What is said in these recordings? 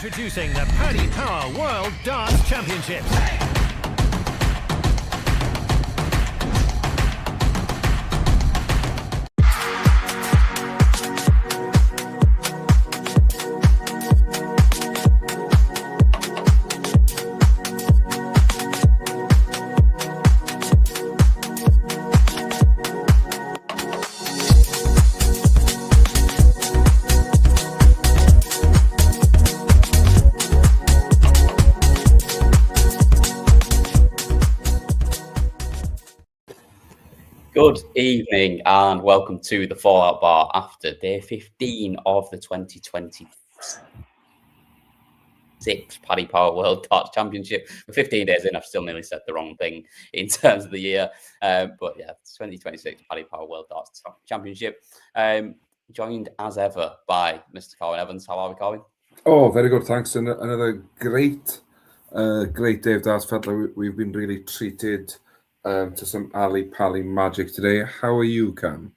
Introducing the Paddy Power World Darts Championship. Good evening and welcome to the Fallout Bar after day 15 of the 2026 Paddy Power World Darts Championship. For 15 days in, I've still nearly said the wrong thing in terms of the year. But yeah, 2026 Paddy Power World Darts Championship. Joined as ever by Mr. Colin Evans. How are we, Colin? Oh, very good, thanks. And another great day of darts. Felt like we've been really treated to some Ali Pally magic today. How are you, Cam?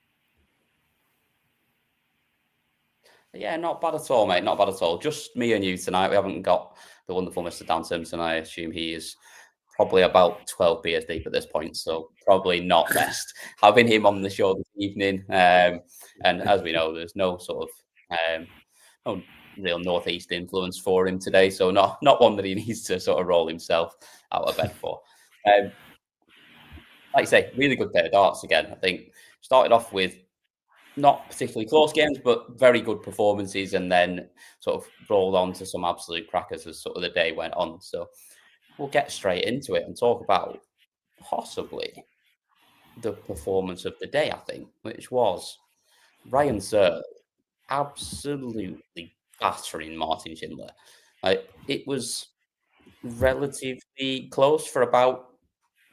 Yeah, not bad at all, mate. Not bad at all. Just me and you tonight. We haven't got the wonderful Mr. Dan Simpson. I assume he is probably about 12 beers deep at this point, so probably not best having him on the show this evening. And as we know, there's no sort of no real northeast influence for him today, so not one that he needs to sort of roll himself out of bed for. Like you say, really good day of darts again. I think started off with not particularly close games, but very good performances, and then sort of rolled on to some absolute crackers as sort of the day went on. So we'll get straight into it and talk about possibly the performance of the day, I think, which was Ryan Searle absolutely battering Martin Schindler. It was relatively close for about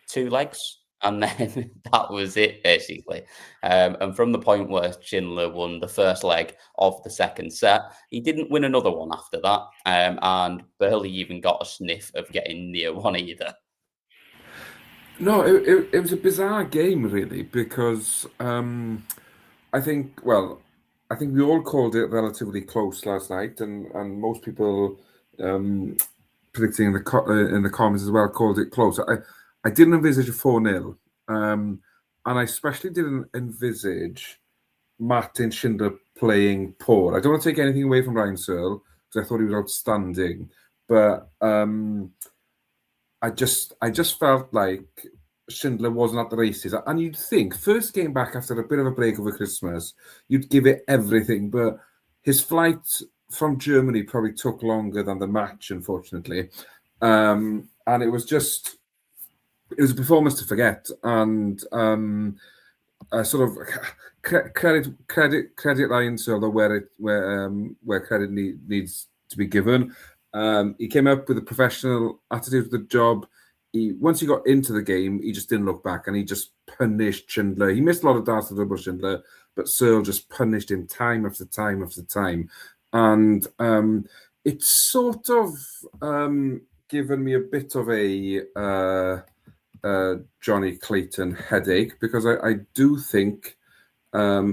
2 legs. And then that was it, basically. And from the point where Schindler won the first leg of the second set, he didn't win another one after that, and barely even got a sniff of getting near one either. No, it was a bizarre game, really, because I think we all called it relatively close last night, and most people predicting in the comments as well called it close. I didn't envisage a 4-0, and I especially didn't envisage Martin Schindler playing poor. I don't want to take anything away from Ryan Searle, because I thought he was outstanding, but I just felt like Schindler wasn't at the races. And you'd think, first game back after a bit of a break over Christmas, you'd give it everything, but his flight from Germany probably took longer than the match, unfortunately. And it was a performance to forget, and sort of credit Ryan Searle where credit needs to be given. He came up with a professional attitude to the job. Once he got into the game, he just didn't look back, and he just punished Schindler. He missed a lot of darts to double Schindler, but Searle just punished him time after time after time, and it's sort of given me a bit of a Johnny Clayton headache, because I do think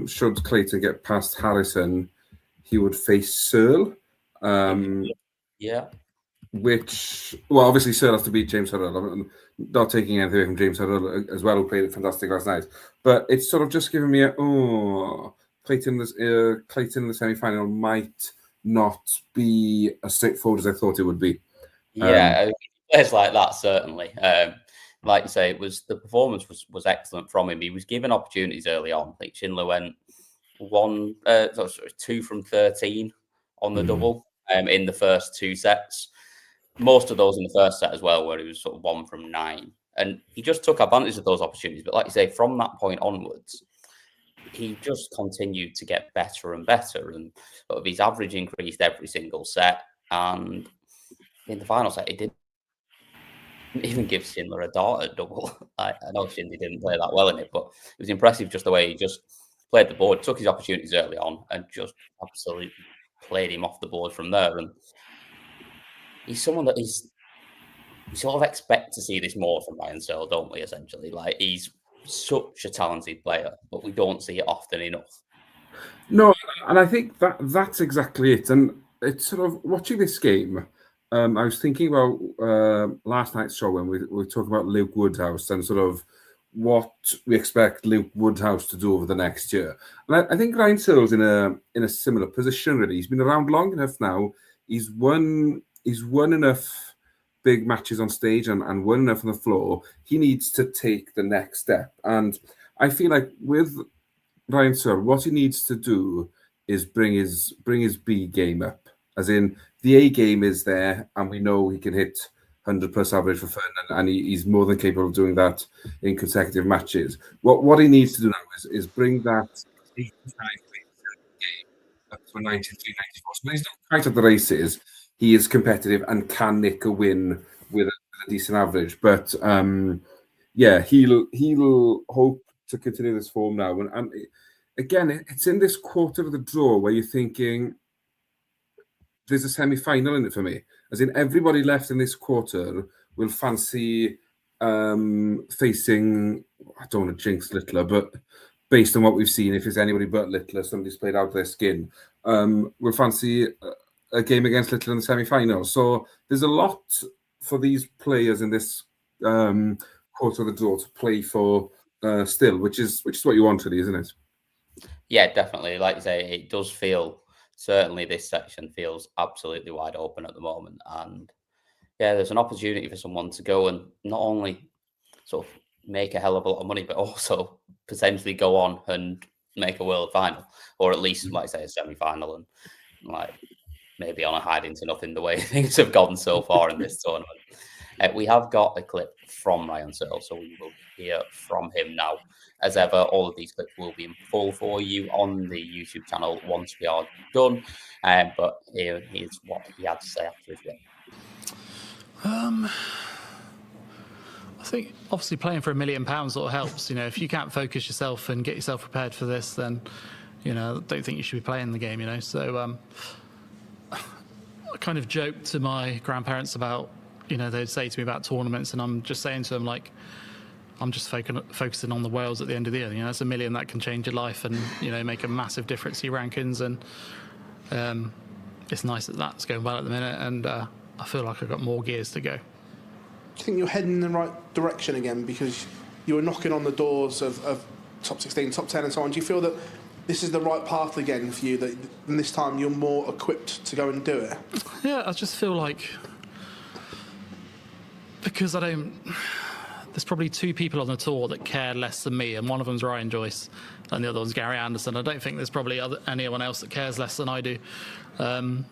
should Clayton get past Harrison, he would face Searle. Yeah. Which, well, obviously Searle has to beat James Hurrell. I'm not taking anything away from James Hurrell as well, who played it fantastic last night. But it's sort of just giving me Clayton in the semi-final might not be as straightforward as I thought it would be. Yeah, players like that, certainly. Like you say, the performance was excellent from him. He was given opportunities early on. I think Schindler went 2 from 13 on the double in the first 2 sets. Most of those in the first set as well, where he was sort of 1 from 9. And he just took advantage of those opportunities. But like you say, from that point onwards, he just continued to get better and better. And sort of his average increased every single set. And in the final set, he didn't even give Schindler a dart at double. I know Schindler didn't play that well in it, but it was impressive just the way he just played the board, took his opportunities early on, and just absolutely played him off the board from there. And he's someone that we sort of expect to see this more from Ryan Searle, don't we, essentially? Like, he's such a talented player, but we don't see it often enough. No, and I think that's exactly it. And it's sort of watching this game. I was thinking about last night's show when we were talking about Luke Woodhouse and sort of what we expect Luke Woodhouse to do over the next year. And I think Ryan Searle's in a similar position, really. He's been around long enough now. He's won enough big matches on stage and won enough on the floor. He needs to take the next step. And I feel like with Ryan Searle, what he needs to do is bring his B game up. As in, the A game is there, and we know he can hit 100 plus average for fun, and he's more than capable of doing that in consecutive matches. What he needs to do now is bring that 85 game up to 93, 94. So when he's not quite at the races, he is competitive and can nick a win with a decent average. But yeah, he'll hope to continue this form now. And again, it's in this quarter of the draw where you're thinking there's a semi-final in it for me. As in, everybody left in this quarter will fancy facing, I don't want to jinx Littler, but based on what we've seen, if it's anybody but Littler, somebody's played out their skin, will fancy a game against Littler in the semi-final. So there's a lot for these players in this quarter of the draw to play for still, which is what you want, really, isn't it? Yeah, definitely. Like you say, it does feel, certainly this section feels absolutely wide open at the moment. And yeah, there's an opportunity for someone to go and not only sort of make a hell of a lot of money, but also potentially go on and make a world final, or at least, like I say, a semi-final, and like maybe on a hiding to nothing the way things have gone so far in this tournament. We have got a clip from Ryan Searle, so we will hear from him now. As ever, all of these clips will be in full for you on the YouTube channel once we are done. But here's what he had to say after his win. I think obviously playing for £1 million sort of helps. You know, if you can't focus yourself and get yourself prepared for this, then, you know, I don't think you should be playing the game, you know. So I kind of joked to my grandparents about, you know, they'd say to me about tournaments, and I'm just saying to them, like, I'm just focusing on the Worlds at the end of the year. You know, it's $1 million that can change your life and, you know, make a massive difference to your rankings. And it's nice that that's going well at the minute, and I feel like I've got more gears to go. Do you think you're heading in the right direction again, because you were knocking on the doors of top 16, top 10 and so on? Do you feel that this is the right path again for you, that this time you're more equipped to go and do it? Yeah, I just feel like, because there's probably two people on the tour that care less than me, and one of them's Ryan Joyce and the other one's Gary Anderson. I don't think there's probably anyone else that cares less than I do. And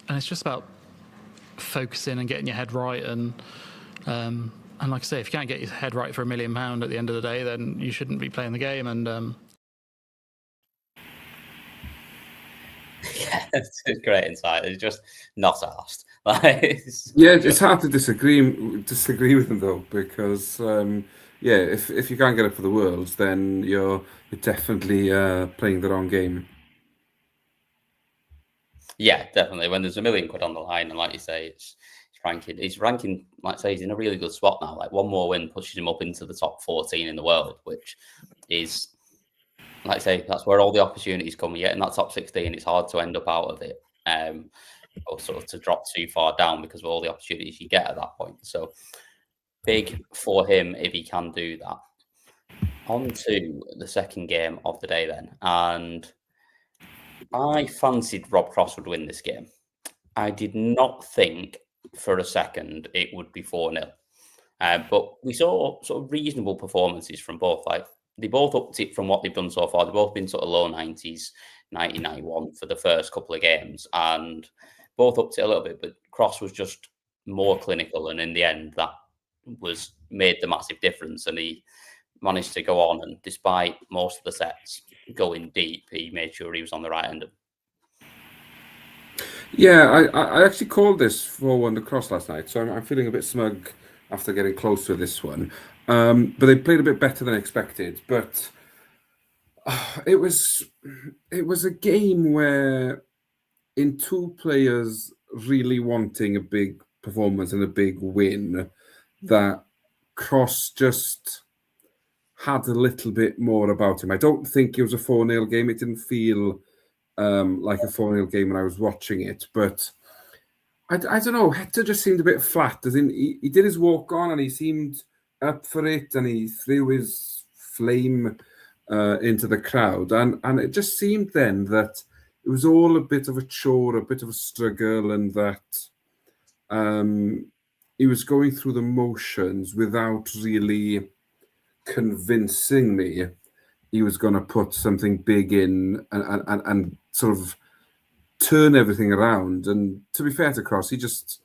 it's just about focusing and getting your head right. And like I say, if you can't get your head right for £1 million at the end of the day, then you shouldn't be playing the game. And yeah, it's a great insight. It's just not asked. Yeah, it's hard to disagree with them though, because yeah, if you can't get it for the Worlds, then you're definitely playing the wrong game. Yeah, definitely. When there's £1 million on the line, and like you say, he's ranking, like I say, he's in a really good spot now. Like, one more win pushes him up into the top 14 in the world, which is, like I say, that's where all the opportunities come. You get in that top 16, it's hard to end up out of it, or sort of to drop too far down because of all the opportunities you get at that point. So big for him if he can do that. On to the second game of the day then, and I fancied Rob Cross would win this game. I did not think for a second it would be 4-0. But we saw sort of reasonable performances from both. Like, they both upped it from what they've done so far. They've both been sort of low 90s, 90-91 for the first couple of games, and both upped it a little bit. But Cross was just more clinical, and in the end, that made the massive difference. And he managed to go on, and despite most of the sets going deep, he made sure he was on the right end of them. Yeah, I actually called this 4-1 to Cross last night, so I'm feeling a bit smug after getting close to this one. But they played a bit better than expected. But it was a game where, in two players really wanting a big performance and a big win, that Cross just had a little bit more about him. I don't think it was a 4-0 game. It didn't feel like a 4-0 game when I was watching it. But I don't know, Hector just seemed a bit flat. As in, he did his walk on and he seemed up for it, and he threw his flame into the crowd. And it just seemed then that it was all a bit of a chore, a bit of a struggle, and that he was going through the motions without really convincing me he was going to put something big in and sort of turn everything around. And to be fair to Cross, he just,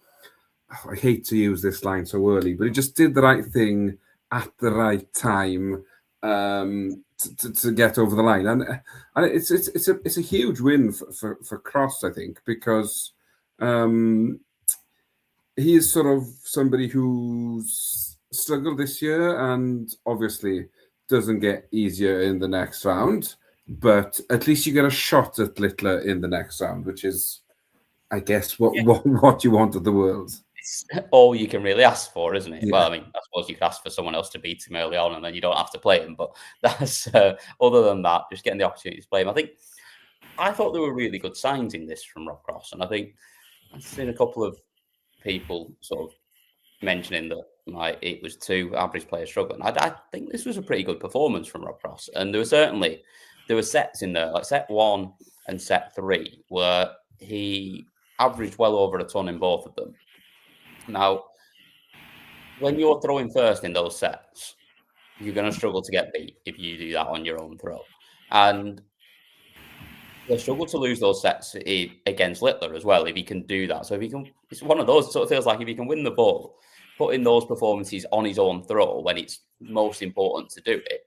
I hate to use this line so early, but he just did the right thing at the right time to get over the line. And it's a huge win for Cross, I think, because he is sort of somebody who's struggled this year and obviously doesn't get easier in the next round, but at least you get a shot at Littler in the next round, which is, I guess, what you want of the world. It's all you can really ask for, isn't it? Yeah. Well, I mean, I suppose you could ask for someone else to beat him early on and then you don't have to play him, but that's other than that, just getting the opportunity to play him. I thought there were really good signs in this from Rob Cross, and I think I've seen a couple of people sort of mentioning that it was 2 average players struggling. I think this was a pretty good performance from Rob Cross, and there were sets in there, like set 1 and set 3, where he averaged well over a ton in both of them. Now, when you're throwing first in those sets, you're going to struggle to get beat if you do that on your own throw, and they struggle to lose those sets against Littler as well if he can do that. So if he can, it's one of those sort of feels like if he can win the ball, put in those performances on his own throw when it's most important to do it,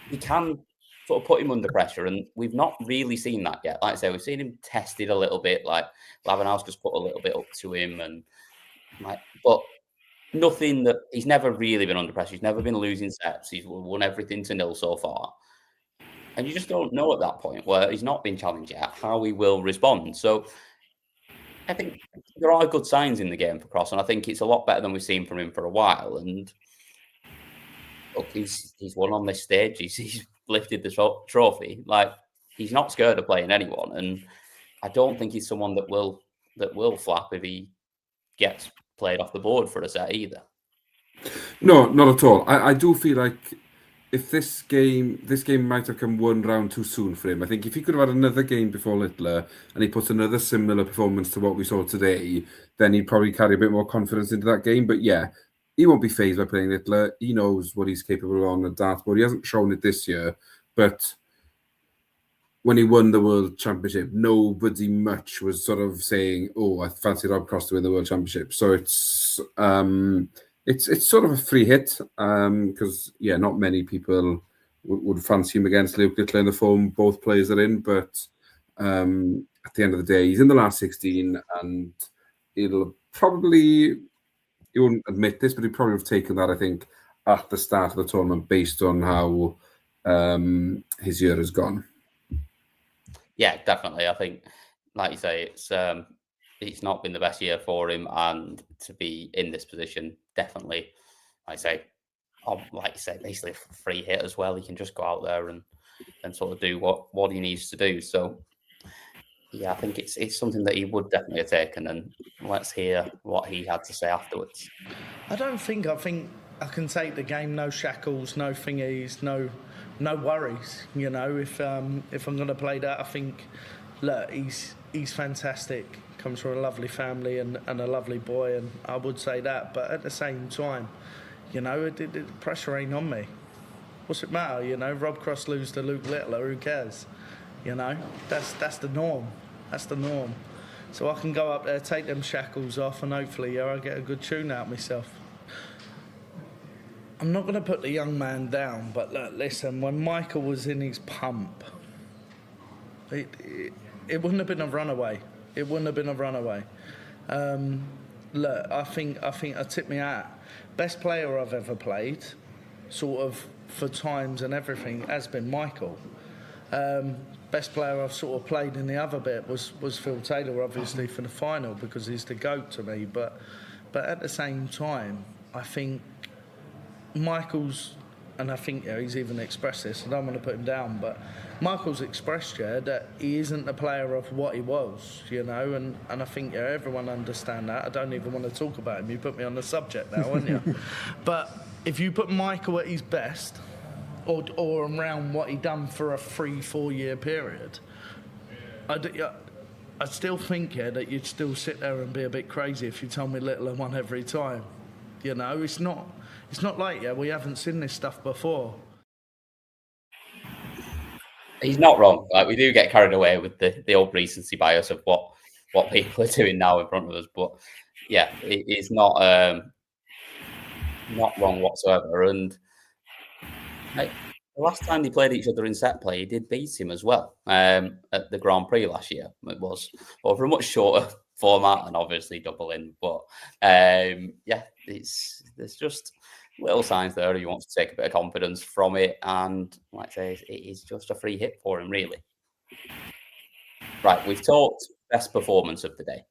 he can sort of put him under pressure. And we've not really seen that yet. Like I say, we've seen him tested a little bit, like Labanowski's put a little bit up to him, and but nothing that he's never really been under pressure. He's never been losing sets. He's won everything to 0 so far. And you just don't know at that point where he's not been challenged yet how he will respond. So I think there are good signs in the game for Cross, and I think it's a lot better than we've seen from him for a while. And look, he's won on this stage. He's lifted the trophy. Like, he's not scared of playing anyone, and I don't think he's someone that will flap if he gets played off the board for a set either. No, not at all. I do feel like if this game might have come 1 round too soon for him. I think if he could have had another game before Littler and he puts another similar performance to what we saw today, then he'd probably carry a bit more confidence into that game. But yeah, he won't be fazed by playing Littler. He knows what he's capable of on the dartboard. He hasn't shown it this year, but when he won the World Championship, nobody much was sort of saying, "Oh, I fancy Rob Cross to win the World Championship." So it's sort of a free hit because not many people would fancy him against Luke Littler in the form both players are in. But at the end of the day, he's in the last 16, and he won't admit this, but he'd probably have taken that, I think, at the start of the tournament based on how his year has gone. Yeah, definitely. I think, like you say, it's not been the best year for him, and to be in this position, definitely, like you say, basically a free hit as well. He can just go out there and sort of do what he needs to do. So, yeah, I think it's something that he would definitely have taken, and let's hear what he had to say afterwards. I think I can take the game, no shackles, no thingies, no worries. You know, if I'm going to play that, I think, look, he's fantastic. Comes from a lovely family and a lovely boy, and I would say that. But at the same time, you know, the pressure ain't on me. What's it matter? You know, Rob Cross lose to Luke Littler, who cares? You know, that's the norm. That's the norm. So I can go up there, take them shackles off, and hopefully, I get a good tune out of myself. I'm not going to put the young man down, but look, listen, when Michael was in his pump, it wouldn't have been a runaway. It wouldn't have been a runaway. Look, I think I tip me hat. Best player I've ever played, sort of for times and everything, has been Michael. Best player I've sort of played in the other bit was Phil Taylor, obviously, for the final, because he's the GOAT to me. But at the same time, I think Michael's and I think he's even expressed this. I don't want to put him down, but Michael's expressed that he isn't a player of what he was, and I think everyone understand that. I don't even want to talk about him. You put me on the subject now, haven't you? But if you put Michael at his best, or around what he done for a 3-4 year period, I still think that you'd still sit there and be a bit crazy if you told me Littler won every time. It's not like we haven't seen this stuff before. He's not wrong. Like, we do get carried away with the old recency bias of what people are doing now in front of us, but yeah, it's not wrong whatsoever. And the last time they played each other in set play, he did beat him as well at the Grand Prix last year. It was over a much shorter format and obviously double in, but there's just little signs there. He wants to take a bit of confidence from it, and like I say, it is just a free hit for him, really. Right, we've talked best performance of the day,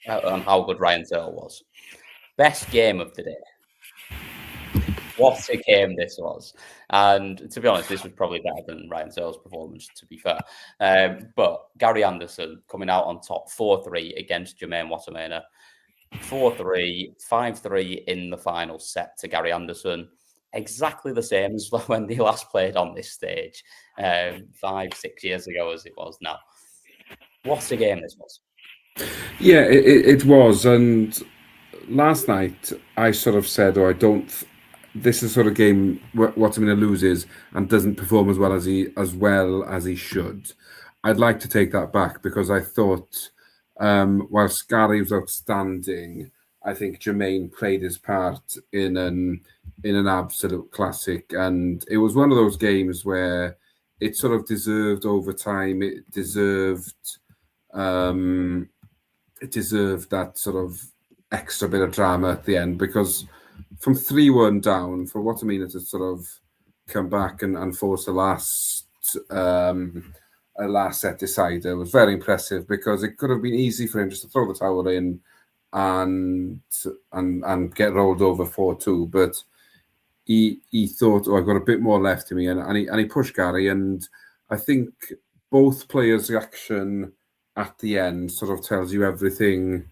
and how good Ryan Searle was. Best game of the day. What a game this was. And to be honest, this was probably better than Ryan Searle's performance, to be fair. But Gary Anderson coming out on top 4-3 against Jermaine Wattimena. 4-3, 5-3 in the final set to Gary Anderson. Exactly the same as when they last played on this stage 5-6 years ago as it was now. What a game this was. Yeah, it was. And last night I sort of said, this is sort of game Wattimena loses and doesn't perform as well as he should. I'd like to take that back, because I thought whilst Gary was outstanding, I think Jermaine played his part in an absolute classic, and it was one of those games where it sort of deserved overtime. It deserved that sort of extra bit of drama at the end, because from 3-1 down, for Wattimena to sort of come back and force a last set decider was very impressive, because it could have been easy for him just to throw the towel in and get rolled over 4-2, but he thought, I've got a bit more left in me, and he pushed Gary. And I think both players' reaction at the end sort of tells you everything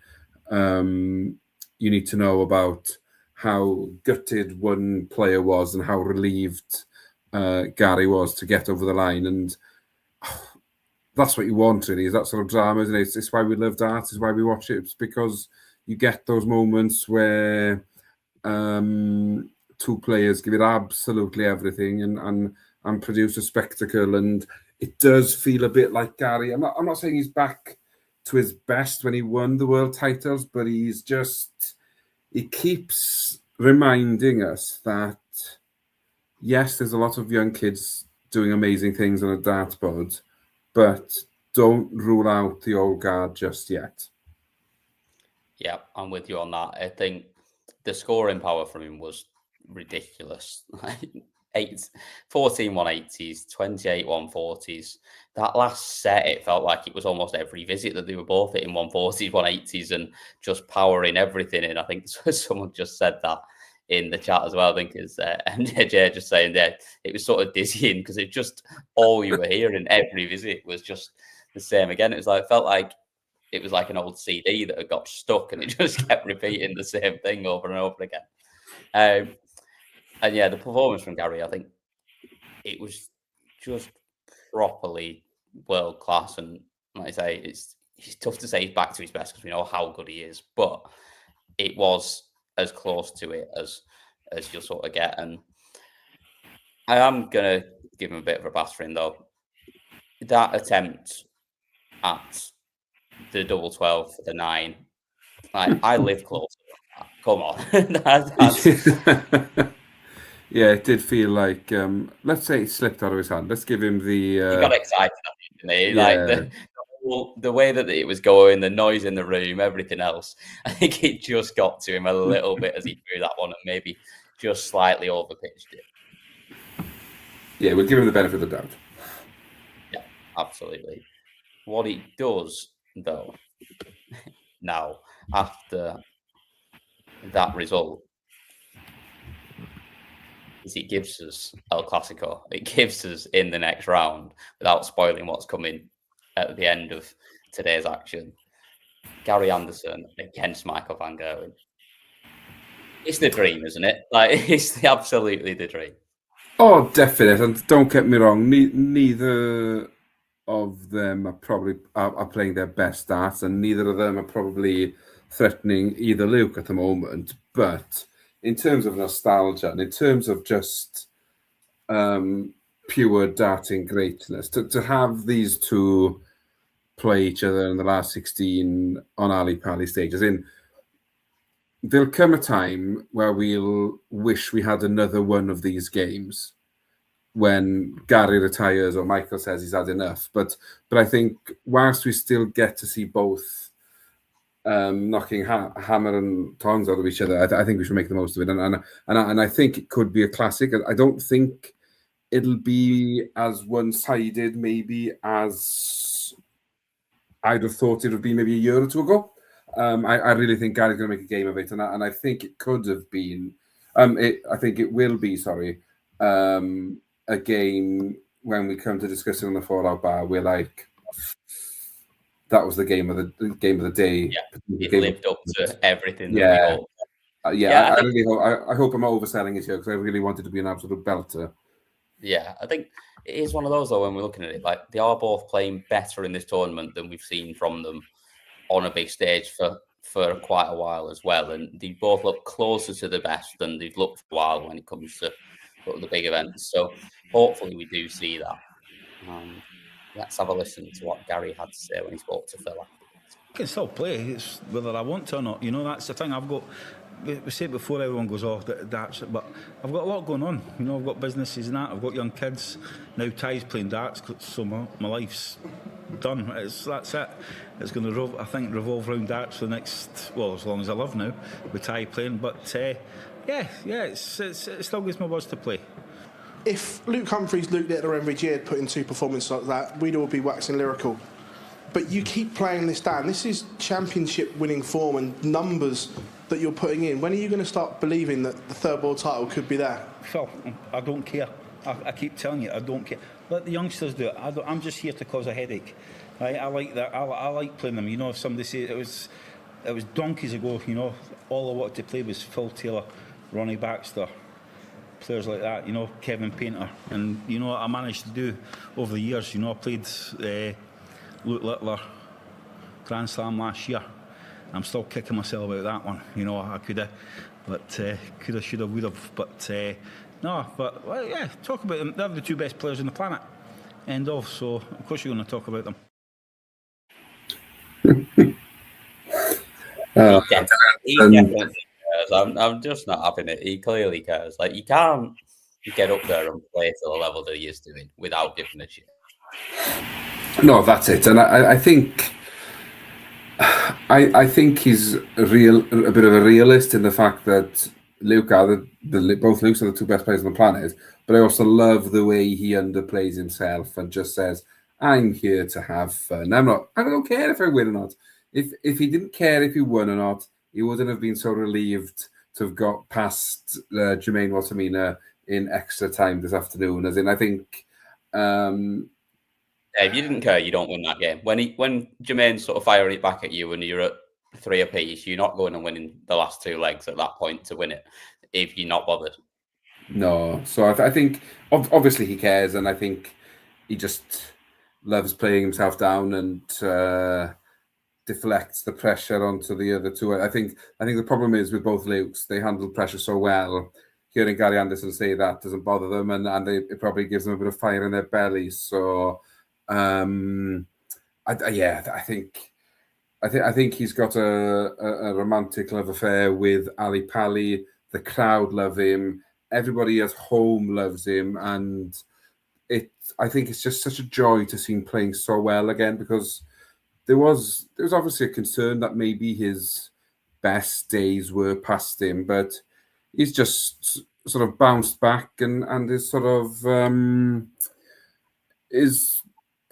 you need to know about how gutted one player was and how relieved Gary was to get over the line. And that's what you want, really, is that sort of drama, isn't it? It's why we love darts, it's why we watch it. It's because you get those moments where two players give it absolutely everything and produce a spectacle. And it does feel a bit like Gary. I'm not saying he's back to his best when he won the world titles, but he keeps reminding us that, yes, there's a lot of young kids doing amazing things on a dartboard, but don't rule out the old guard just yet. Yeah, I'm with you on that. I think the scoring power from him was ridiculous. 14 180s, 28 140s. That last set, it felt like it was almost every visit that they were both hitting 140s, 180s, and just powering everything in. I think someone just said that in the chat as well. I think is MJJ just saying that it was sort of dizzying, because it just, all you were hearing every visit was just the same again. It felt like it was like an old CD that had got stuck, and it just kept repeating the same thing over and over again. And yeah, the performance from Gary, I think it was just properly world class. And like I say, it's tough to say he's back to his best, because we know how good he is, but it was as close to it as you'll sort of get. And I am going to give him a bit of a pass for him, though. That attempt at the double 12 for the 9, I live close to that. Come on. Yeah, it did feel like, let's say it slipped out of his hand. Let's give him the... He got excited, didn't he? Yeah. Like the way that it was going, the noise in the room, everything else. I think it just got to him a little bit as he threw that one, and maybe just slightly overpitched it. Yeah, we'll give him the benefit of the doubt. Yeah, absolutely. What he does, though, now, after that result, is it gives us El Clasico. It gives us in the next round without spoiling what's coming at the end of today's action. Gary Anderson against Michael van Gerwen. It's the dream, isn't it? Like, it's absolutely the dream. Oh, definite. And don't get me wrong, neither of them are probably are playing their best darts, and neither of them are probably threatening either Luke at the moment. But in terms of nostalgia and in terms of just pure darting greatness, to have these two play each other in the last 16 on Ali Pali stages, there'll come a time where we'll wish we had another one of these games when Gary retires or Michael says he's had enough. But I think whilst we still get to see both knocking hammer and tongs out of each other, I think we should make the most of it. And I think it could be a classic. I don't think it'll be as one-sided maybe as I'd have thought it would be maybe a year or two ago. I really think Gary's going to make a game of it, and I think it could have been. I think it will be. Sorry, a game when we come to discuss it on the Fallout Bar. We're like, that was the game of the day. Yeah, it lived up to everything. Yeah, that we I really hope. I hope I'm overselling it here because I really wanted to be an absolute belter. Yeah, I think it is one of those though. When we're looking at it, like they are both playing better in this tournament than we've seen from them on a big stage for quite a while as well, and they both look closer to the best than they've looked for a while when it comes to the big events. So hopefully we do see that. Let's have a listen to what Gary had to say when he spoke to Phil afterwards. I can still play. It's whether I want to or not. You know, that's the thing. I've got. We say it before everyone goes off darts, but I've got a lot going on. You know, I've got businesses and that. I've got young kids. Now Ty's playing darts, so my life's done. That's it. It's going to, I think, revolve around darts for the next, well, as long as I live now, with Ty playing. But it still gives me a buzz to play. If Luke Humphries, Luke Littler and Reggie had put in two performances like that, we'd all be waxing lyrical. But you keep playing this down. This is championship winning form and numbers that you're putting in. When are you going to start believing that the third world title could be there? Phil, I don't care. I keep telling you, I don't care. Let the youngsters do it. I'm just here to cause a headache. Right? I like that. I like playing them. You know, if somebody says it was donkeys ago. You know, all I wanted to play was Phil Taylor, Ronnie Baxter, players like that. You know, Kevin Painter, and you know what I managed to do over the years. You know, I played Luke Littler Grand Slam last year. I'm still kicking myself about that one. You know, I could have, but could have, should have, would have. But no, but well, yeah, talk about them. They're the two best players on the planet. End of. So of course you're going to talk about them. He definitely cares. I'm just not having it. He clearly cares. Like, you can't get up there and play to the level that he is doing without giving a shit. No, that's it. And I think he's a bit of a realist in the fact that both Lukes are the two best players on the planet. But I also love the way he underplays himself and just says, "I'm here to have fun. I don't care if I win or not." If he didn't care if he won or not, he wouldn't have been so relieved to have got past Jermaine Wattimena in extra time this afternoon. As in, I think. If you didn't care, you don't win that game. When Jermaine's sort of firing it back at you and you're at 3 apiece, you're not going and winning the last two legs at that point to win it if you're not bothered. No, so I think obviously he cares, and I think he just loves playing himself down and deflects the pressure onto the other two. I think the problem is with both Lukes, they handle pressure so well. Hearing Gary Anderson say that doesn't bother them, and it probably gives them a bit of fire in their bellies. So. I think he's got a romantic love affair with Ali Pali. The crowd love him. Everybody at home loves him, and I think it's just such a joy to see him playing so well again, because there was obviously a concern that maybe his best days were past him, but he's just sort of bounced back and is sort of is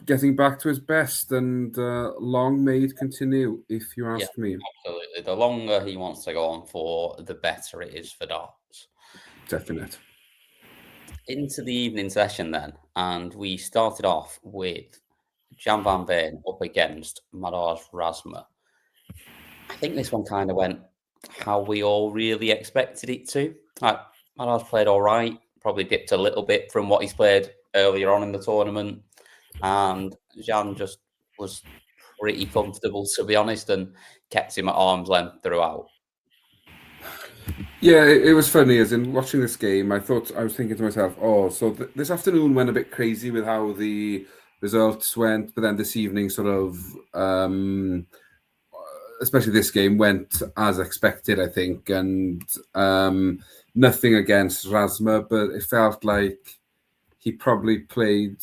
getting back to his best, and long may it continue, if you ask me. Absolutely. The longer he wants to go on for, the better it is for darts. Definite. into the evening session then, and we started off with Jan van Veen up against Maros Razma. I think this one kind of went how we all really expected it to. Like, Maros played all right, probably dipped a little bit from what he's played earlier on in the tournament, and Jan just was pretty comfortable, to be honest, and kept him at arm's length throughout. Yeah, it was funny. As in watching this game, I was thinking to myself, "Oh, so this afternoon went a bit crazy with how the results went, but then this evening, sort of, especially this game, went as expected, I think, and nothing against Razma, but it felt like he probably played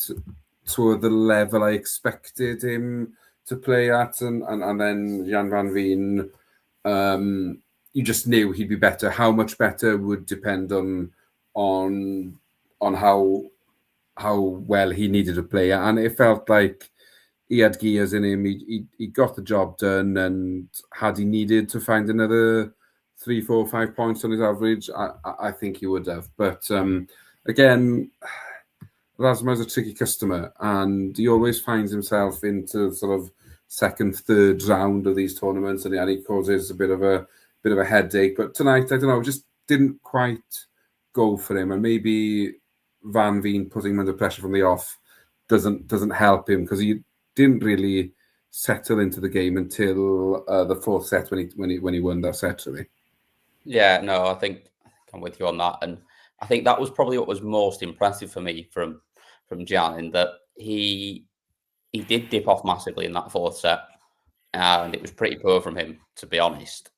to the level I expected him to play at, and then Jan van Veen, you just knew he'd be better. How much better would depend on how well he needed to play, and it felt like he had gears in him. He got the job done, and had he needed to find another 3, 4, 5 points on his average, I think he would have. But again, Razma's a tricky customer, and he always finds himself into sort of second, third round of these tournaments, and he causes a bit of a headache. But tonight, I don't know, just didn't quite go for him, and maybe Van Veen putting him under pressure from the off doesn't help him, because he didn't really settle into the game until the fourth set when he won that set, really. Yeah, no, I think I'm with you on that, and I think that was probably what was most impressive for me from Jan, in that he did dip off massively in that fourth set, and it was pretty poor from him, to be honest,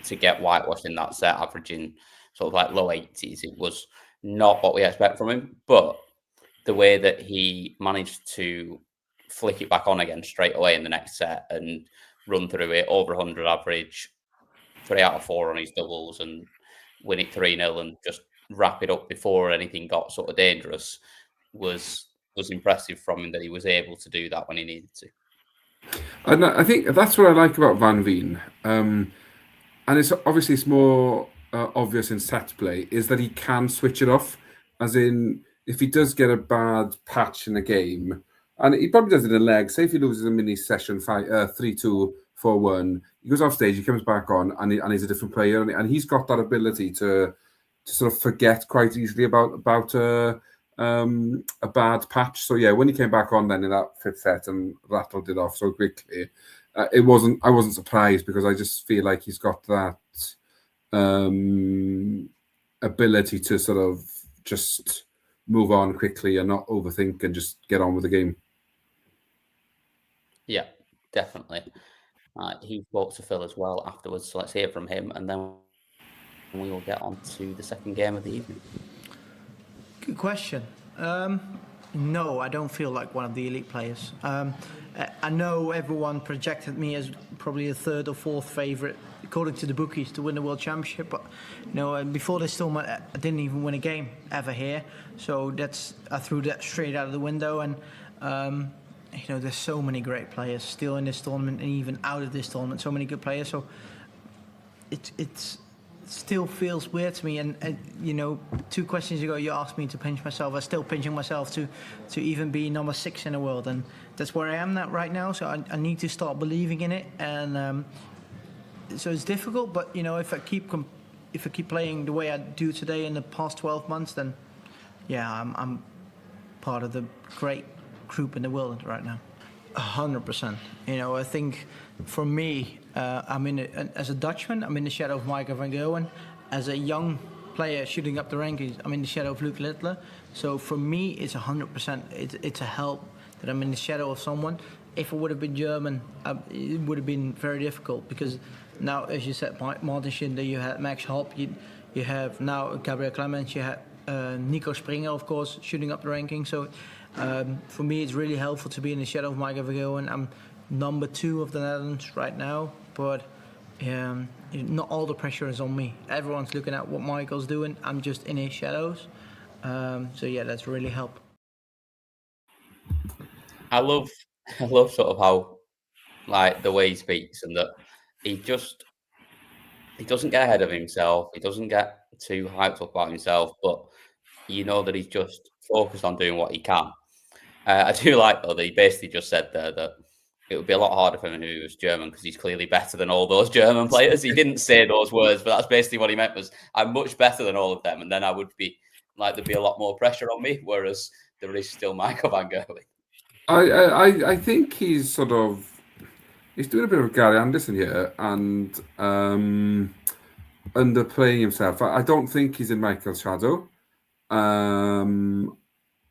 to get whitewashed in that set, averaging sort of like low 80s. It was not what we expect from him, but the way that he managed to flick it back on again straight away in the next set and run through it over 100 average, 3 out of 4 on his doubles, and win it 3-0 and just wrap it up before anything got sort of dangerous was impressive from him, that he was able to do that when he needed to. And I think that's what I like about Van Veen. And it's more obvious in set play, is that he can switch it off. As in, if he does get a bad patch in a game, and he probably does it in legs, say if he loses a mini session 3-2, 4-1, he goes off stage, he comes back on, and he's a different player, and he's got that ability to sort of forget quite easily about a bad patch. So yeah, when he came back on then in that fifth set and rattled it off so quickly, I wasn't surprised, because I just feel like he's got that ability to sort of just move on quickly and not overthink and just get on with the game. Yeah, definitely. He spoke to Phil as well afterwards, so let's hear from him, and then we will get on to the second game of the evening. Good question. No, I don't feel like one of the elite players. I know everyone projected me as probably a third or fourth favourite, according to the bookies, to win the World Championship. But before this tournament, I didn't even win a game ever here. So I threw that straight out of the window. And there's so many great players still in this tournament, and even out of this tournament, so many good players. So it's still feels weird to me. And 2 questions ago, you asked me to pinch myself. I'm still pinching myself to even be number 6 in the world, and that's where I am at right now. So I need to start believing in it, and so it's difficult. But if I keep playing the way I do today in the past 12 months, then yeah, I'm part of the great group in the world right now. 100%. I think for me, as a Dutchman, I'm in the shadow of Michael van Gerwen. As a young player shooting up the rankings, I'm in the shadow of Luc Littler. So for me, it's 100%. It's a help that I'm in the shadow of someone. If I would have been German, it would have been very difficult, because now, as you said, Martin Schindler, you had Max Hopp, you have now Gabriel Clemens, you have Nico Springer, of course, shooting up the rankings. So for me, it's really helpful to be in the shadow of Michael van Gerwen. I'm number 2 of the Netherlands right now, but not all the pressure is on me. Everyone's looking at what Michael's doing. I'm just in his shadows. So yeah, that's really helped. I love sort of how, like, the way he speaks, and that he doesn't get ahead of himself. He doesn't get too hyped up about himself, but you know that he's just focused on doing what he can. I do like, though, that he basically just said there that it would be a lot harder for him if he was German because he's clearly better than all those German players. He didn't say those words, but that's basically what he meant was, I'm much better than all of them. And then I would be like, there'd be a lot more pressure on me, whereas there is still Michael van Gerwen. I think he's doing a bit of Gary Anderson here and underplaying himself. I don't think he's in Michael's shadow.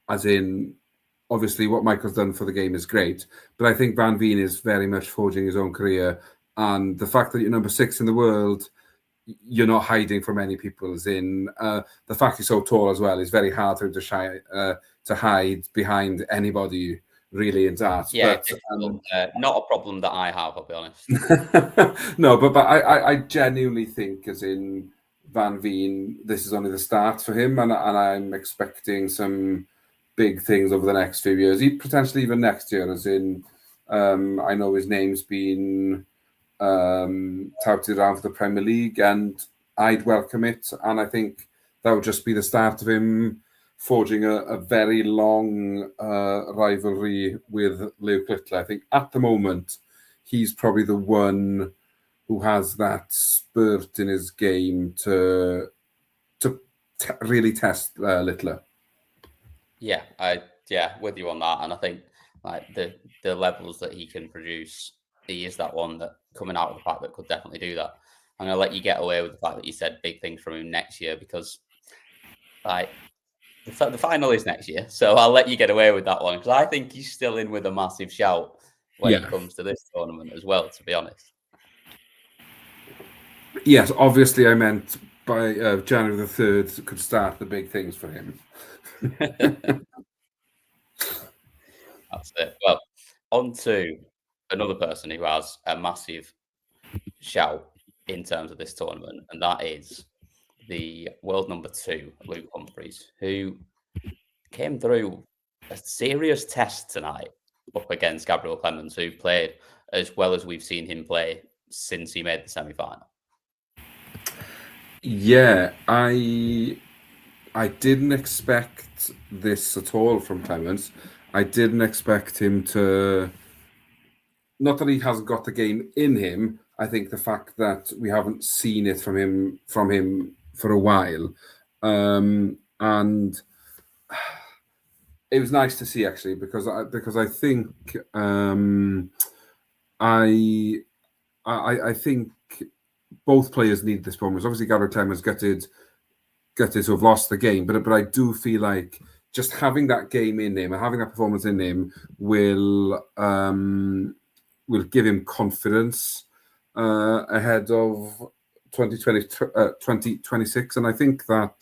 As in, obviously, what Michael's done for the game is great, but I think Van Veen is very much forging his own career. And the fact that you're number 6 in the world, you're not hiding from many people. As in, the fact he's so tall as well is very hard for him to hide behind anybody, really, in darts. Yeah, but, not a problem that I have, I'll be honest. No, but I genuinely think, as in Van Veen, this is only the start for him, and I'm expecting some big things over the next few years, potentially even next year. As in, I know his name's been touted around for the Premier League, and I'd welcome it. And I think that would just be the start of him forging a very long rivalry with Luke Littler. I think at the moment he's probably the one who has that spurt in his game to really test Littler. Yeah, with you on that. And I think like the levels that he can produce, he is that one that coming out of the pack that could definitely do that. I'm going to let you get away with the fact that you said big things from him next year, because like the final is next year. So I'll let you get away with that one, because I think he's still in with a massive shout when it comes to this tournament as well, to be honest. Yes, obviously I meant by January the 3rd could start the big things for him. That's it. Well, on to another person who has a massive shout in terms of this tournament, and that is the world number 2, Luke Humphries, who came through a serious test tonight up against Gabriel Clemens, who played as well as we've seen him play since he made the semi-final. Yeah, I didn't expect this at all from Clemens. I didn't expect him to... Not that he hasn't got the game in him. I think the fact that we haven't seen it from him for a while, and it was nice to see, actually, because I think I think both players need this moment. Obviously, Gabriel Clemens gutted to have lost the game, but I do feel like just having that game in him and having that performance in him will give him confidence ahead of 2026. And I think that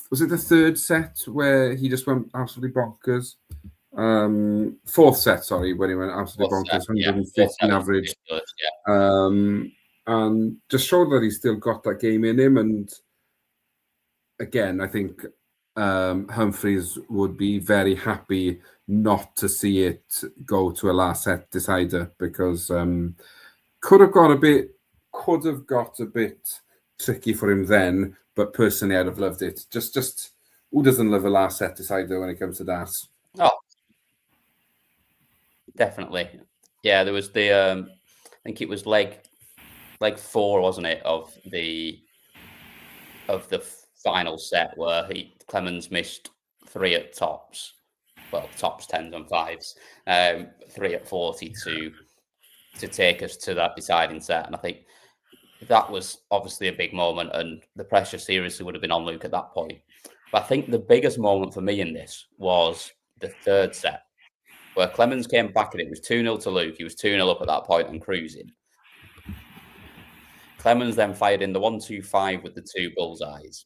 was it the 3rd set where he just went absolutely bonkers. 4th set, sorry, when he went absolutely bonkers, 115 average. And just showed that he's still got that game in him. And again, I think Humphries would be very happy not to see it go to a last set decider, because could have got a bit tricky for him then. But personally, I'd have loved it. Just who doesn't love a last set decider when it comes to darts? Oh, definitely. Yeah, there was the I think it was leg 4, wasn't it, of the final set, where Clemens missed 3 at tops, well, tops, 10s and 5s, 3 at 40 to take us to that deciding set. And I think that was obviously a big moment, and the pressure seriously would have been on Luke at that point. But I think the biggest moment for me in this was the 3rd set, where Clemens came back and it was 2-0 to Luke. He was 2-0 up at that point and cruising. Clemens then fired in the 1-2-5 with the 2 bullseyes,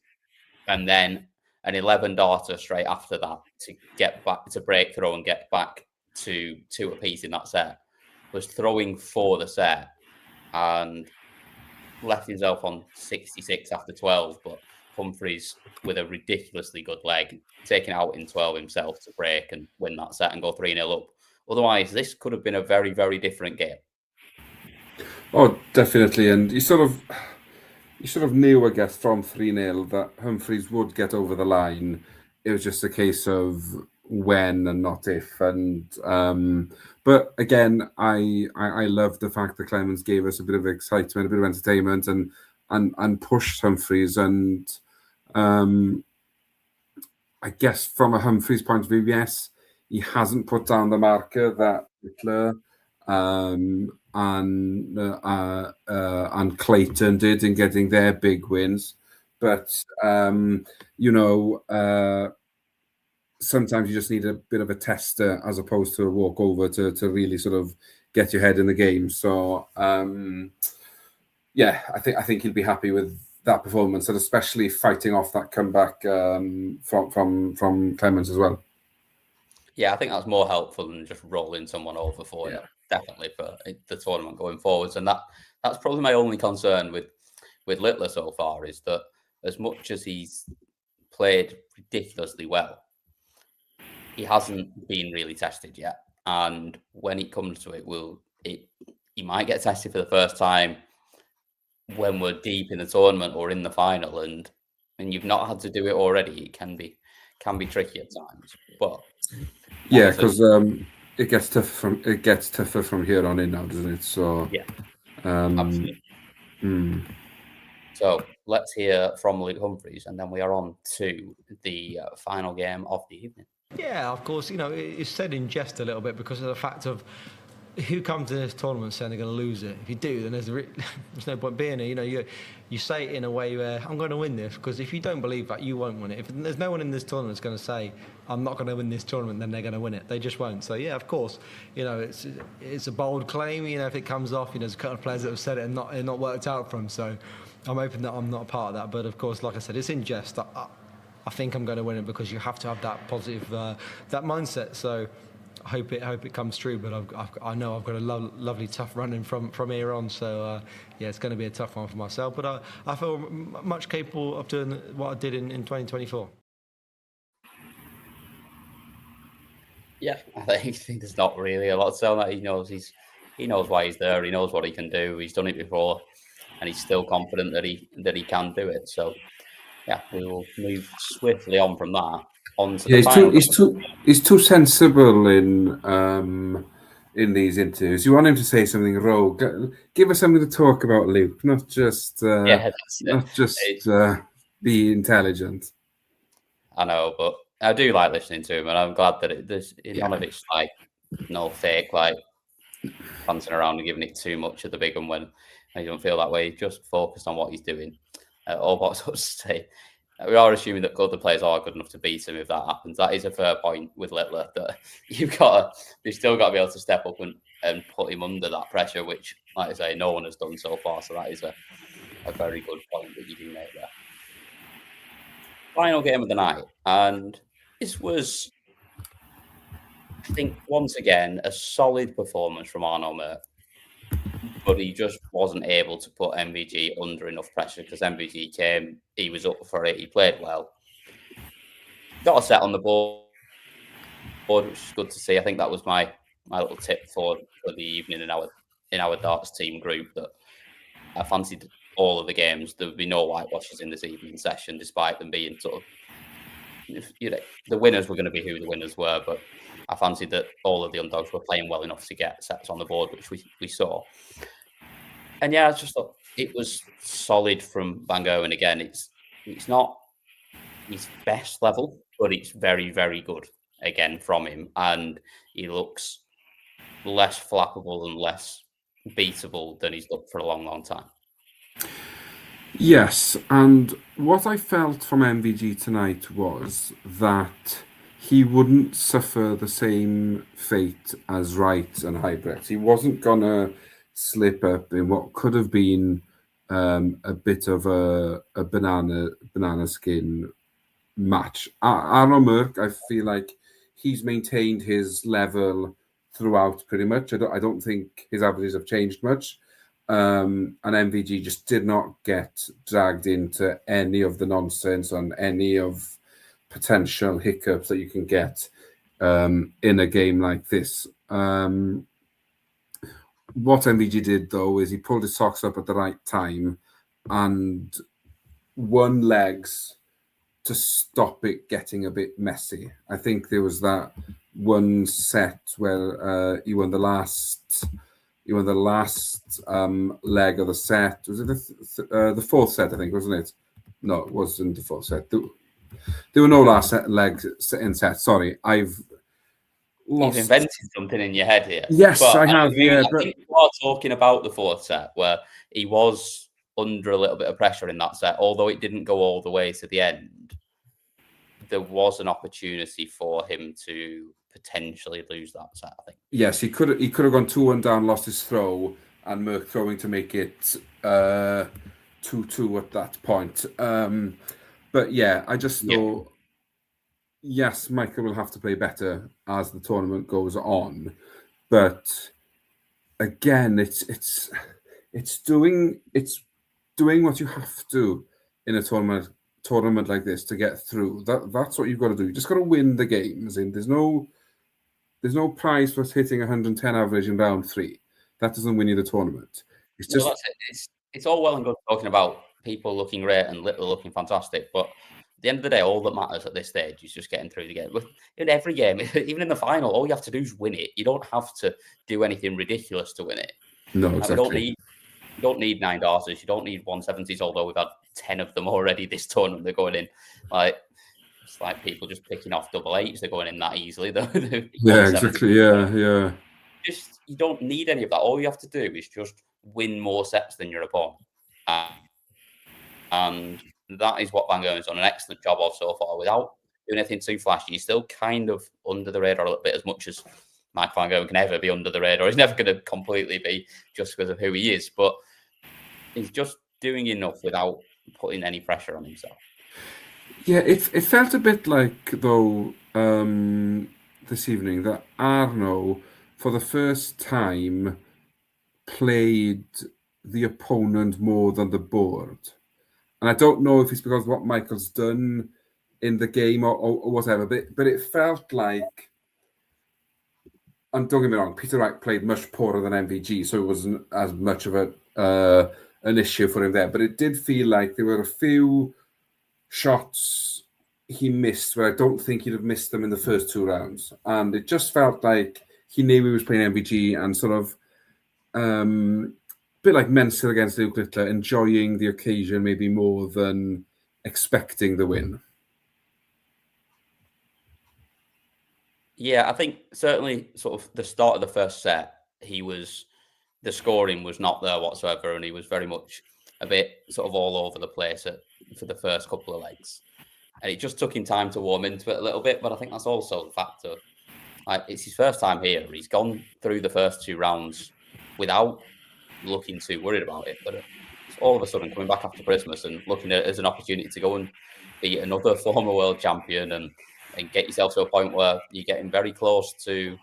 and then an 11 darter straight after that to get back to break through and get back to 2 apiece in that set. Was throwing for the set and left himself on 66 after 12, but Humphries with a ridiculously good leg, taking out in 12 himself to break and win that set and go 3-0 up. Otherwise, this could have been a very, very different game. Oh, definitely. And you you sort of knew, I guess, from 3-0 that Humphries would get over the line. It was just a case of when and not if. And but again, I love the fact that Clemens gave us a bit of excitement, a bit of entertainment, and pushed Humphries. And I guess from a Humphries point of view, yes, he hasn't put down the marker that Hitler and Clayton did in getting their big wins. But sometimes you just need a bit of a tester as opposed to a walkover to really sort of get your head in the game. So yeah, I think he'll be happy with that performance, and especially fighting off that comeback from Clemens as well. Yeah, I think that's more helpful than just rolling someone over for you, definitely, for the tournament going forwards. And that's probably my only concern with Littler so far, is that as much as he's played ridiculously well, he hasn't been really tested yet. And when it comes to it, he might get tested for the first time when we're deep in the tournament or in the final, and you've not had to do it already. It can be tricky at times, but yeah, because it gets tougher from here on in now, doesn't it? So yeah, absolutely. So let's hear from Luke Humphries, and then we are on to the final game of the evening. Yeah, of course. It's said in jest a little bit because of the fact of who come to this tournament saying they're going to lose it. If you do, then there's no point being here. You say it in a way where I'm going to win this, because if you don't believe that, you won't win it. If there's no one in this tournament that's going to say I'm not going to win this tournament, then they're going to win it. They just won't. So yeah, of course, it's a bold claim. If it comes off, there's a couple of players that have said it and not worked out for them. So I'm hoping that I'm not a part of that. But of course, like I said, it's in jest. I think I'm going to win it, because you have to have that positive that mindset. So I hope it comes true. But I know I've got a lovely tough running from here on. So yeah, it's going to be a tough one for myself. But I feel much capable of doing what I did in 2024. Yeah, I think there's not really a lot to say on that. He knows why he's there. He knows what he can do. He's done it before, and he's still confident that he can do it. So yeah, we will move swiftly on from that. He's too sensible in these interviews. You want him to say something rogue. Give us something to talk about, Luke, not just be intelligent. I know, but I do like listening to him, and I'm glad that none of it's like no fake, like prancing around and giving it too much of the big one when he don't feel that way. Just focused on what he's doing. All what's to say. We are assuming that other players are good enough to beat him if that happens. That is a fair point with Littler, that you've still got to be able to step up and put him under that pressure, which, like I say, no one has done so far. So that is a very good point that you do make there. Final game of the night, and this was, I think, once again, a solid performance from Arno Merck. But he just wasn't able to put MVG under enough pressure, because MVG came, he was up for it, he played well. Got a set on the board, which is good to see. I think that was my little tip for the evening in our darts team group, that I fancied all of the games. There would be no whitewashes in this evening session, despite them being sort of, the winners were going to be who the winners were, but I fancied that all of the underdogs were playing well enough to get sets on the board, which we saw. And yeah, I just thought it was solid from Van Gogh. And again, it's not his best level, but it's very, very good again from him. And he looks less flappable and less beatable than he's looked for a long, long time. Yes, and what I felt from MVG tonight was that he wouldn't suffer the same fate as Wright and Hybrex. He wasn't going to slip up in what could have been a bit of a banana skin match. Arno Merck, I feel like he's maintained his level throughout pretty much. I don't think his averages have changed much. And MVG just did not get dragged into any of the nonsense on any of potential hiccups that you can get in a game like this. What MVG did, though, is he pulled his socks up at the right time and won legs to stop it getting a bit messy. I think there was that one set where he won the last leg of the set. Was it the fourth set? I think, wasn't it? No, it wasn't the fourth set. There were no last legs in set. Sorry, I've lost. You've invented something in your head here. Yes, but I have. I think you are talking about the fourth set where he was under a little bit of pressure in that set, although it didn't go all the way to the end. There was an opportunity for him to potentially lose that set, I think. Yes, he could have gone 2-1 down, lost his throw, and Merck throwing to make it 2-2 at that point. But yeah, I just thought, yes, Michael will have to play better as the tournament goes on. But again, it's doing what you have to in a tournament like this to get through. That's what you've got to do. You just got to win the games. And there's no prize for hitting 110 average in round 3. That doesn't win you the tournament. It's just that's it. It's all well and good talking about people looking great and Little looking fantastic, but at the end of the day, all that matters at this stage is just getting through the game. In every game, even in the final, all you have to do is win it. You don't have to do anything ridiculous to win it. No, exactly. You don't need 9 darters. You don't need 170s, although we've had 10 of them already this tournament. They're going in. It's like people just picking off double 8s. They're going in that easily. Yeah, exactly. Yeah. You don't need any of that. All you have to do is just win more sets than your opponent. And that is what Van Gerwen's done an excellent job of so far without doing anything too flashy. He's still kind of under the radar a little bit, as much as Mike Van Gerwen can ever be under the radar. He's never going to completely be just because of who he is, but he's just doing enough without putting any pressure on himself. Yeah, it felt a bit like, though, this evening that Arno, for the first time, played the opponent more than the board. And I don't know if it's because of what Michael's done in the game or whatever, but it felt like, and don't get me wrong, Peter Wright played much poorer than MVG, so it wasn't as much of an issue for him there. But it did feel like there were a few shots he missed where I don't think he'd have missed them in the first 2 rounds. And it just felt like he knew he was playing MVG and sort of a bit like Menzel against Luke Littler, enjoying the occasion maybe more than expecting the win. Yeah, I think certainly sort of the start of the first set, the scoring was not there whatsoever, and he was very much a bit sort of all over the place for the first couple of legs. And it just took him time to warm into it a little bit, but I think that's also the factor. It's his first time here. He's gone through the first 2 rounds without looking too worried about it, but it's all of a sudden coming back after Christmas and looking at it as an opportunity to go and be another former world champion and get yourself to a point where you're getting very close to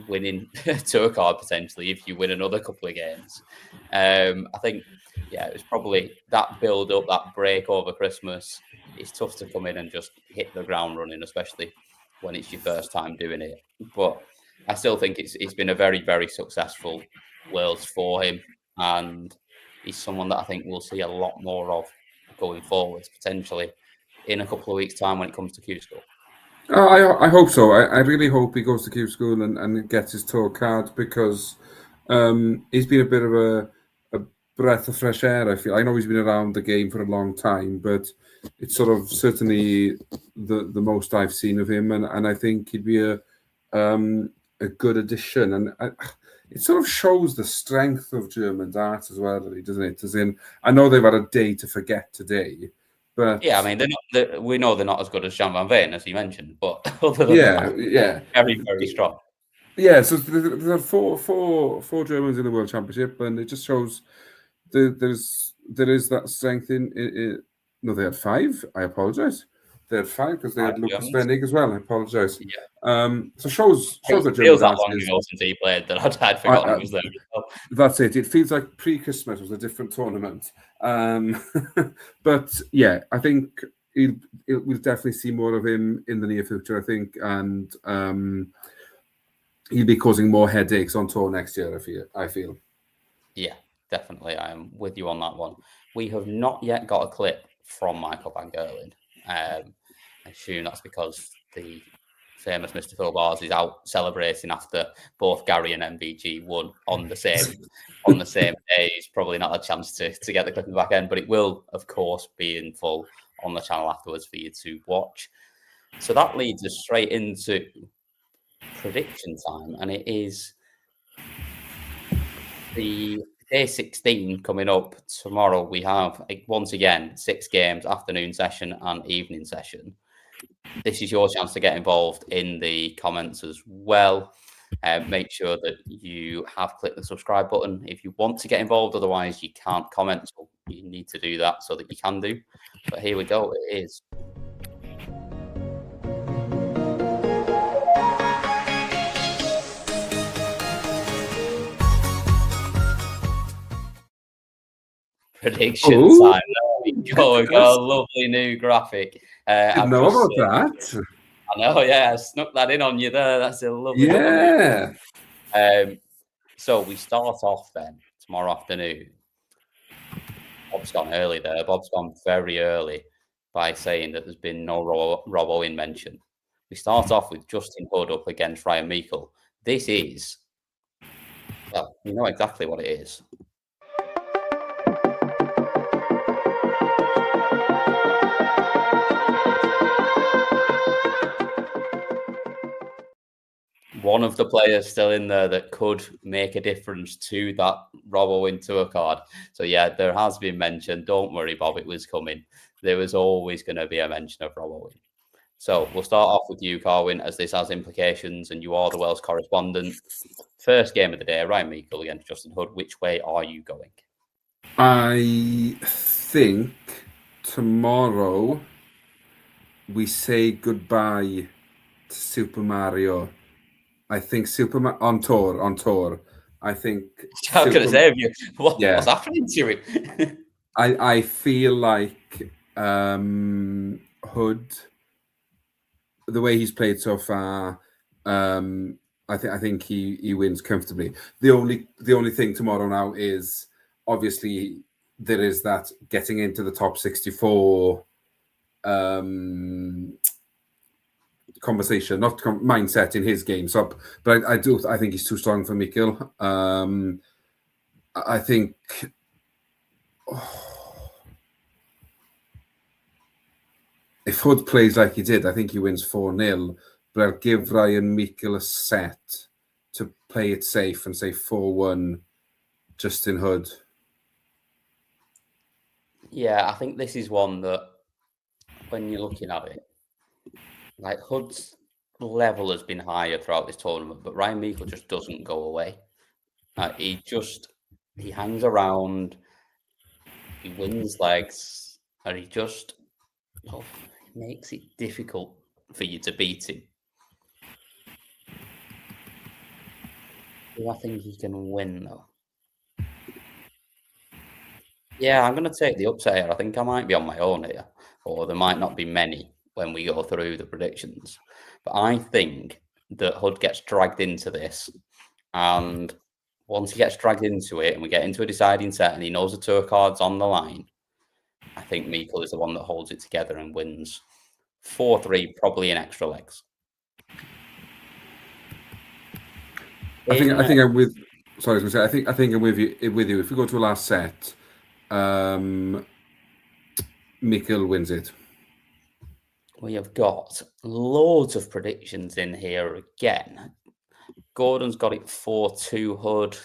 winning tour card potentially if you win another couple of games. I think, it was probably that build up, that break over Christmas. It's tough to come in and just hit the ground running, especially when it's your first time doing it. But I still think it's been a very, very successful Worlds for him, and he's someone that I think we'll see a lot more of going forwards, potentially in a couple of weeks' time when it comes to Q School. I hope so. I really hope he goes to Q School and gets his tour card, because he's been a bit of a breath of fresh air, I feel. I know he's been around the game for a long time, but it's sort of certainly the most I've seen of him, and I think he'd be a good addition. And it sort of shows the strength of German darts as well, really, doesn't it? As in, I know they've had a day to forget today, but yeah, I mean, we know they're not as good as Jan van Veen, as you mentioned, but other than that, very, very strong. Yeah, so there are four Germans in the World Championship, and it just shows there is that strength in no, they had 5. I apologise. They had 5 because they had Lucas Vennig as well. I apologise. Yeah. So shows that it feels that long ago since he played that I'd forgotten he was there. That's it. It feels like pre-Christmas was a different tournament. But yeah, I think we'll definitely see more of him in the near future, I think, and he'll be causing more headaches on tour next year, I feel. Yeah, definitely. I am with you on that one. We have not yet got a clip from Michael Van Gerwen. I assume that's because the famous Mr. Phil Bars is out celebrating after both Gary and MVG won on the same day. He's probably not had a chance to get the clip in the back end, but it will, of course, be in full on the channel afterwards for you to watch. So that leads us straight into prediction time, and it is the day 16 coming up tomorrow. We have, once again, 6 games, afternoon session and evening session. This is your chance to get involved in the comments as well. Make sure that you have clicked the subscribe button if you want to get involved. Otherwise, you can't comment. So you need to do that so that you can do. But here we go. It is. Prediction time. There we go. We got a lovely new graphic. Didn't know about that. I know, yeah, I snuck that in on you there. That's a lovely. Yeah. So we start off then tomorrow afternoon. Bob's gone early there. Bob's gone very early by saying that there's been no Rob Owen mention. We start off with Justin Hood up against Ryan Meikle. This is, well, you know exactly what it is. One of the players still in there that could make a difference to that Rob Owen tour card. So, yeah, there has been mention. Don't worry, Bob, it was coming. There was always going to be a mention of Rob Owen. So we'll start off with you, Carwyn, as this has implications, and you are the Wales correspondent. First game of the day, Ryan Meikle against Justin Hood. Which way are you going? I think tomorrow we say goodbye to Super Mario. I think on tour. I think. How could I say you? What's happening to him? I feel like Hood, the way he's played so far, I think he wins comfortably. The only thing tomorrow now is obviously there is that getting into the top 64 conversation, not mindset in his game. So, but I think he's too strong for Meikle. I think. If Hood plays like he did, I think he wins 4-0. But I'll give Ryan Meikle a set to play it safe and say 4-1 Justin Hood. Yeah, I think this is one that when you're looking at it, like Hood's level has been higher throughout this tournament, but Ryan Meikle just doesn't go away. He hangs around, he wins legs, and he just makes it difficult for you to beat him. Do I think he can win though? Yeah, I'm going to take the upset here. I think I might be on my own here, or there might not be many when we go through the predictions. But I think that Hood gets dragged into this, and once he gets dragged into it and we get into a deciding set and he knows the tour card's on the line, I think Meikle is the one that holds it together and wins 4-3, probably in extra legs. I think I'm with. Sorry, I was going to say. I think I'm with you. If we go to a last set, Meikle wins it. We have got loads of predictions in here again. Gordon's got it 4-2 Hood.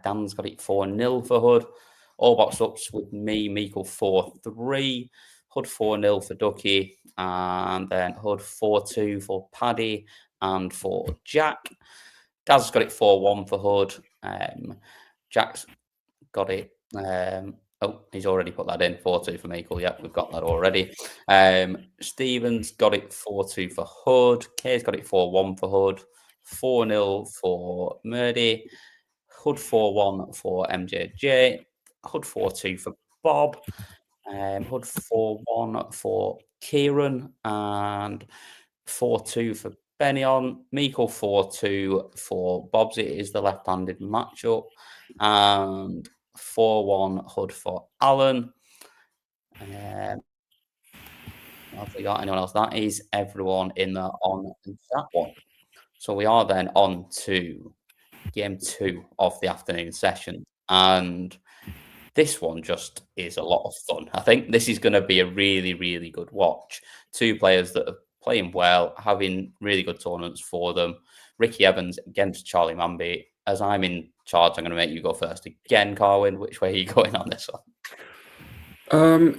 Dan's got it 4-0 for Hood. All box ups with me, Meikle 4-3. Hood 4-0 for Ducky. And then Hood 4-2 for Paddy and for Jack. Daz's got it 4-1 for Hood. Jack's got it. He's already put that in. 4-2 for Meikle. Yep, we've got that already. Stephen's got it 4-2 for Hood. Kay's got it 4-1 for Hood. 4-0 for Murdy. Hood 4-1 for MJJ. Hood 4-2 for Bob. Hood 4-1 for Kieran. And 4-2 for Benyon. Meikle 4-2 for Bob's. It is the left-handed matchup. And 4-1 Hood for Alan. Have we got anyone else? That is everyone in there on that one. So we are then on to game 2 of the afternoon session. And this one just is a lot of fun. I think this is going to be a really, really good watch. 2 players that are playing well, having really good tournaments for them. Ricky Evans against Charlie Manby. As I'm in charge, I'm going to make you go first again, Carwyn. Which way are you going on this one?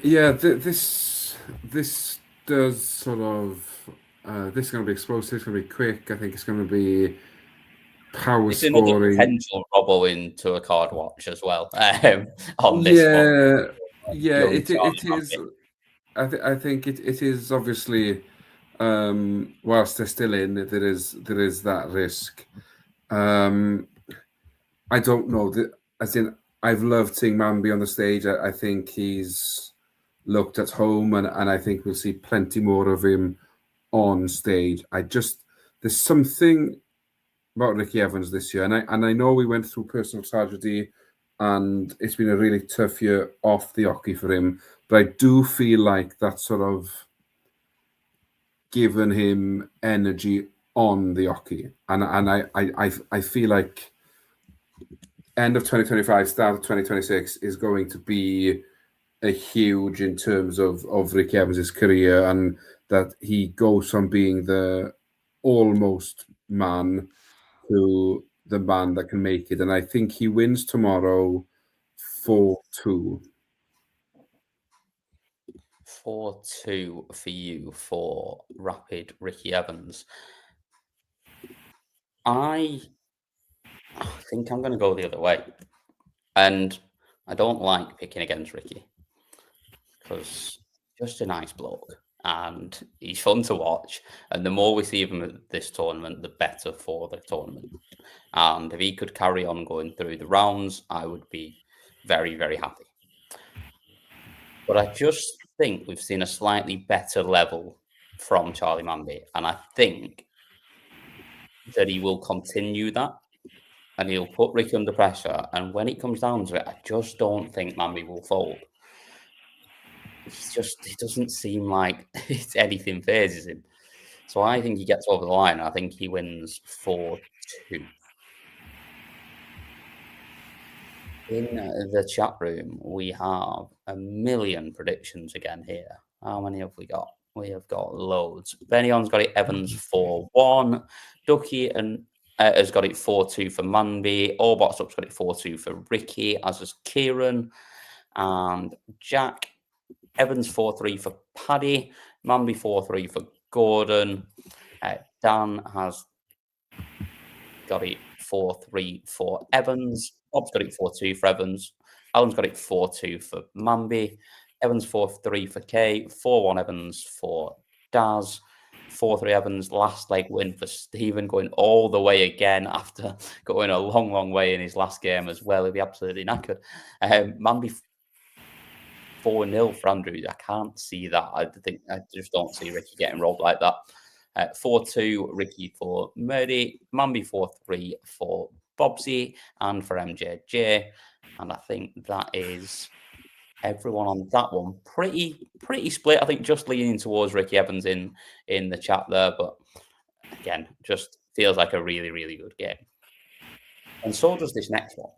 This does sort of. This is going to be explosive. It's going to be quick. I think it's going to be power It's another scoring. potential Robbo into a card watch as well on this one. Yeah, it is. I think it is obviously. Whilst they're still in, there is that risk. I don't know. As in, I've loved seeing Manby on the stage. I think he's looked at home, and I think we'll see plenty more of him on stage. There's something about Ricky Evans this year, and I know we went through personal tragedy, and it's been a really tough year off the hockey for him. But I do feel like that sort of given him energy on the hockey, and I feel like end of 2025, start of 2026 is going to be a huge in terms of Ricky Evans' career, and that he goes from being the almost man to the man that can make it. And I think he wins tomorrow 4-2. 4-2 for you for Rapid Ricky Evans. I think I'm going to go the other way. And I don't like picking against Ricky because just a nice bloke and he's fun to watch. And the more we see of him at this tournament, the better for the tournament. And if he could carry on going through the rounds, I would be very, very happy. But I just think we've seen a slightly better level from Charlie Manby. And I think that he will continue that. And he'll put Ricky under pressure. And when it comes down to it, I just don't think Manby will fold. It doesn't seem like anything phases him. So I think he gets over the line. I think he wins 4-2. In the chat room, we have a million predictions again here. How many have we got? We have got loads. Benion's got it Evans 4-1. Ducky and has got it 4-2 for Manby. Allbots Up's got it 4-2 for Ricky, as has Kieran. And Jack, Evans 4-3 for Paddy. Manby 4-3 for Gordon. Dan has got it 4-3 for Evans. Bob's got it 4-2 for Evans. Alan's got it 4-2 for Manby. Evans 4-3 for Kay. 4-1 Evans for Daz. 4-3 Evans, last leg win for Stephen, going all the way again after going a long, long way in his last game as well. He'll be absolutely knackered. Manby 4-0 for Andrews. I can't see that. I just don't see Ricky getting rolled like that. 4-2 Ricky for Murdy. Manby 4-3 for Bobsy and for MJJ. And I think that is everyone on that one. Pretty split. I think just leaning towards Ricky Evans in the chat there, but again, just feels like a really, really good game. And so does this next one.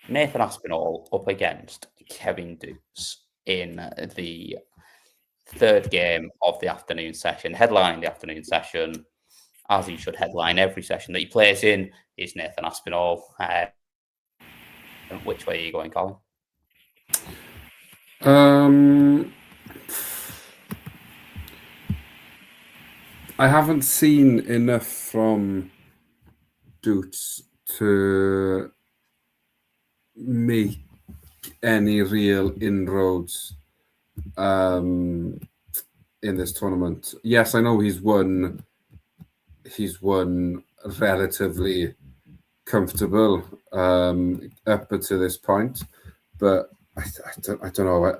Nathan Aspinall up against Kevin Dukes in the third game of the afternoon session. Headlining the afternoon session, as he should headline every session that he plays in, is Nathan Aspinall. Which way are you going, Colin? I haven't seen enough from Dukes to make any real inroads in this tournament. Yes, I know he's won relatively comfortable up to this point, but I don't know.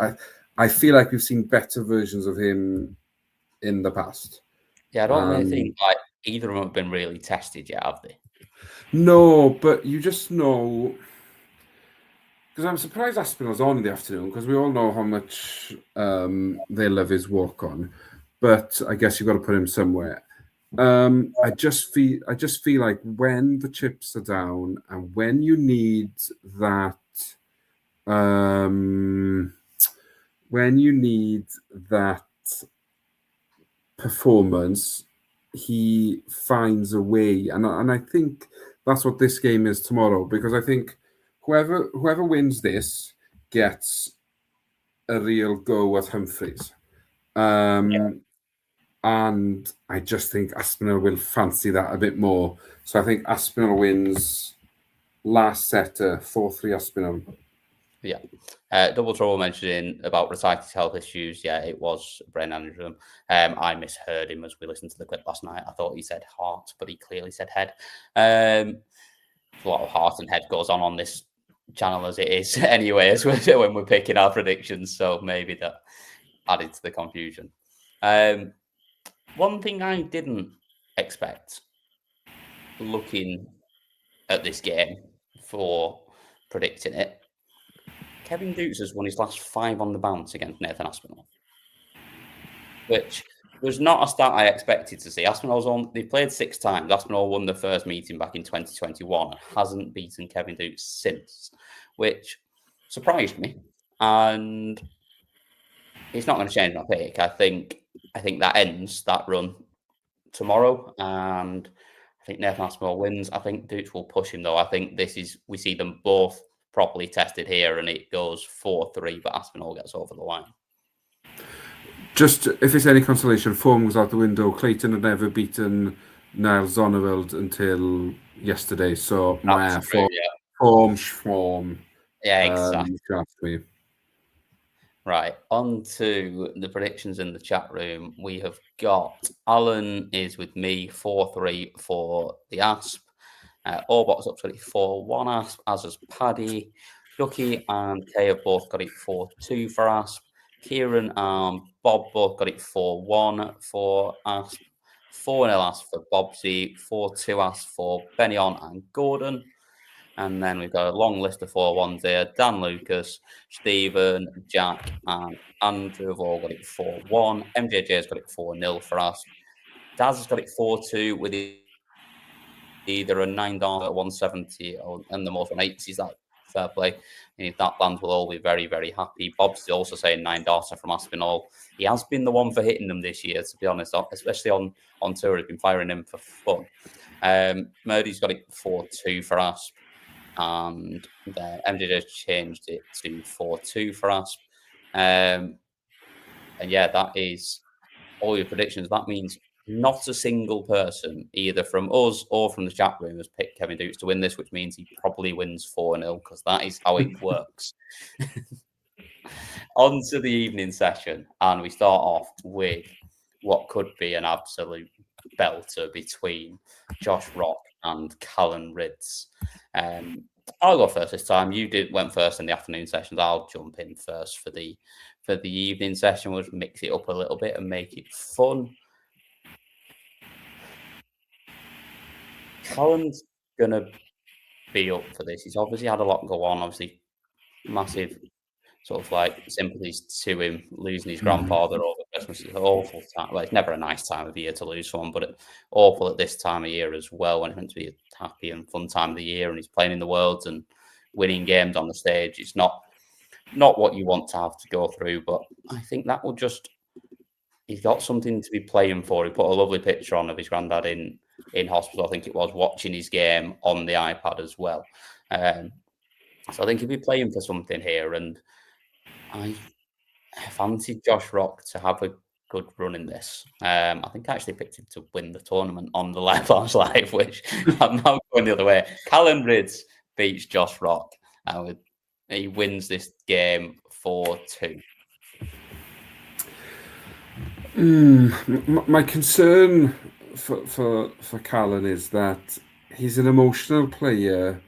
I feel like we've seen better versions of him in the past. Yeah, I don't really think like either of them have been really tested yet, have they? No, but you just know because I'm surprised Aspinall's on in the afternoon, because we all know how much they love his walk on, but I guess you've got to put him somewhere. I just feel like when the chips are down and when you need that, performance, he finds a way, and I think that's what this game is tomorrow, because I think whoever wins this gets a real go at Humphreys. And I just think Aspinall will fancy that a bit more. So I think Aspinall wins last setter, 4-3 Aspinall. Yeah. Double Trouble mentioning about recited health issues. Yeah, it was brain aneurysm. I misheard him as we listened to the clip last night. I thought he said heart, but he clearly said head. A lot of heart and head goes on this channel as it is anyway, as when we're picking our predictions. So maybe that added to the confusion. One thing I didn't expect looking at this game for predicting it, Kevin Dukes has won his last 5 on the bounce against Nathan Aspinall, which was not a stat I expected to see. They played 6 times. Aspinall won the first meeting back in 2021 and hasn't beaten Kevin Dukes since, which surprised me. And it's not going to change my pick. I think that ends that run tomorrow, and I think Nathan Aspinall wins. I think Dukes will push him, though. I think we see them both properly tested here, and it goes 4-3, but Aspinall gets over the line. Just if it's any consolation, form was out the window. Clayton had never beaten Niall Zonneveld until yesterday, so form. Yeah, exactly. Right, on to the predictions in the chat room. We have got Alan is with me, 4-3 for the Asp. Orbot's up to it 4-1 Asp, as is Paddy. Ducky and Kay have both got it 4-2 for Asp. Kieran and Bob both got it 4-1 for Asp. 4-0 Asp for Bobsy. 4-2 Asp for Benyon and Gordon. And then we've got a long list of 4-1s here. Dan Lucas, Stephen, Jack, and Andrew have all got it 4-1. MJJ's got it 4-0 for us. Daz has got it 4-2 with either a 9 dart at 170 and the most 180s. That fair play. And if that lands, we'll all be very, very happy. Bob's also saying 9 darter from Aspinall. He has been the one for hitting them this year, to be honest, especially on tour. He's been firing him for fun. Murdy's got it 4-2 for Asp. And MJJ changed it to 4-2 for us. And yeah, that is all your predictions. That means not a single person, either from us or from the chat room, has picked Kevin Dukes to win this, which means he probably wins 4-0, because that is how it works. On to the evening session, and we start off with what could be an absolute belter between Josh Rock and Callan Ridds. I'll go first this time. You went first in the afternoon sessions. I'll jump in first for the evening session. We'll mix it up a little bit and make it fun. Callan's gonna be up for this. He's obviously had a lot go on. Obviously, massive sort of like sympathies to him losing his grandfather over Christmas. It's an awful time. Well, it's never a nice time of year to lose someone, but awful at this time of year as well, when it's meant to be a happy and fun time of the year, and he's playing in the Worlds and winning games on the stage. It's not what you want to have to go through, but I think that will just, he's got something to be playing for. He put a lovely picture on of his granddad in hospital, I think it was, watching his game on the iPad as well. So I think he'll be playing for something here, and I fancied Josh Rock to have a good run in this. I think I actually picked him to win the tournament on the Live Lounge Live, which I'm now going the other way. Callan Ridds beats Josh Rock, and he wins this game 4-2. My concern for Callan is that he's an emotional player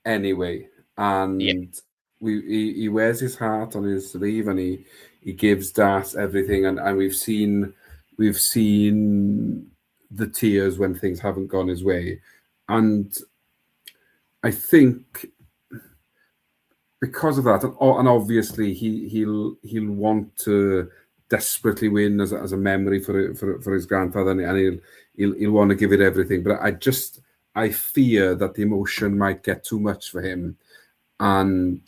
anyway, and he wears his heart on his sleeve, and he gives darts everything, and we've seen the tears when things haven't gone his way. And I think because of that, and obviously he'll want to desperately win as a memory for his grandfather, and he'll want to give it everything. But I fear that the emotion might get too much for him, and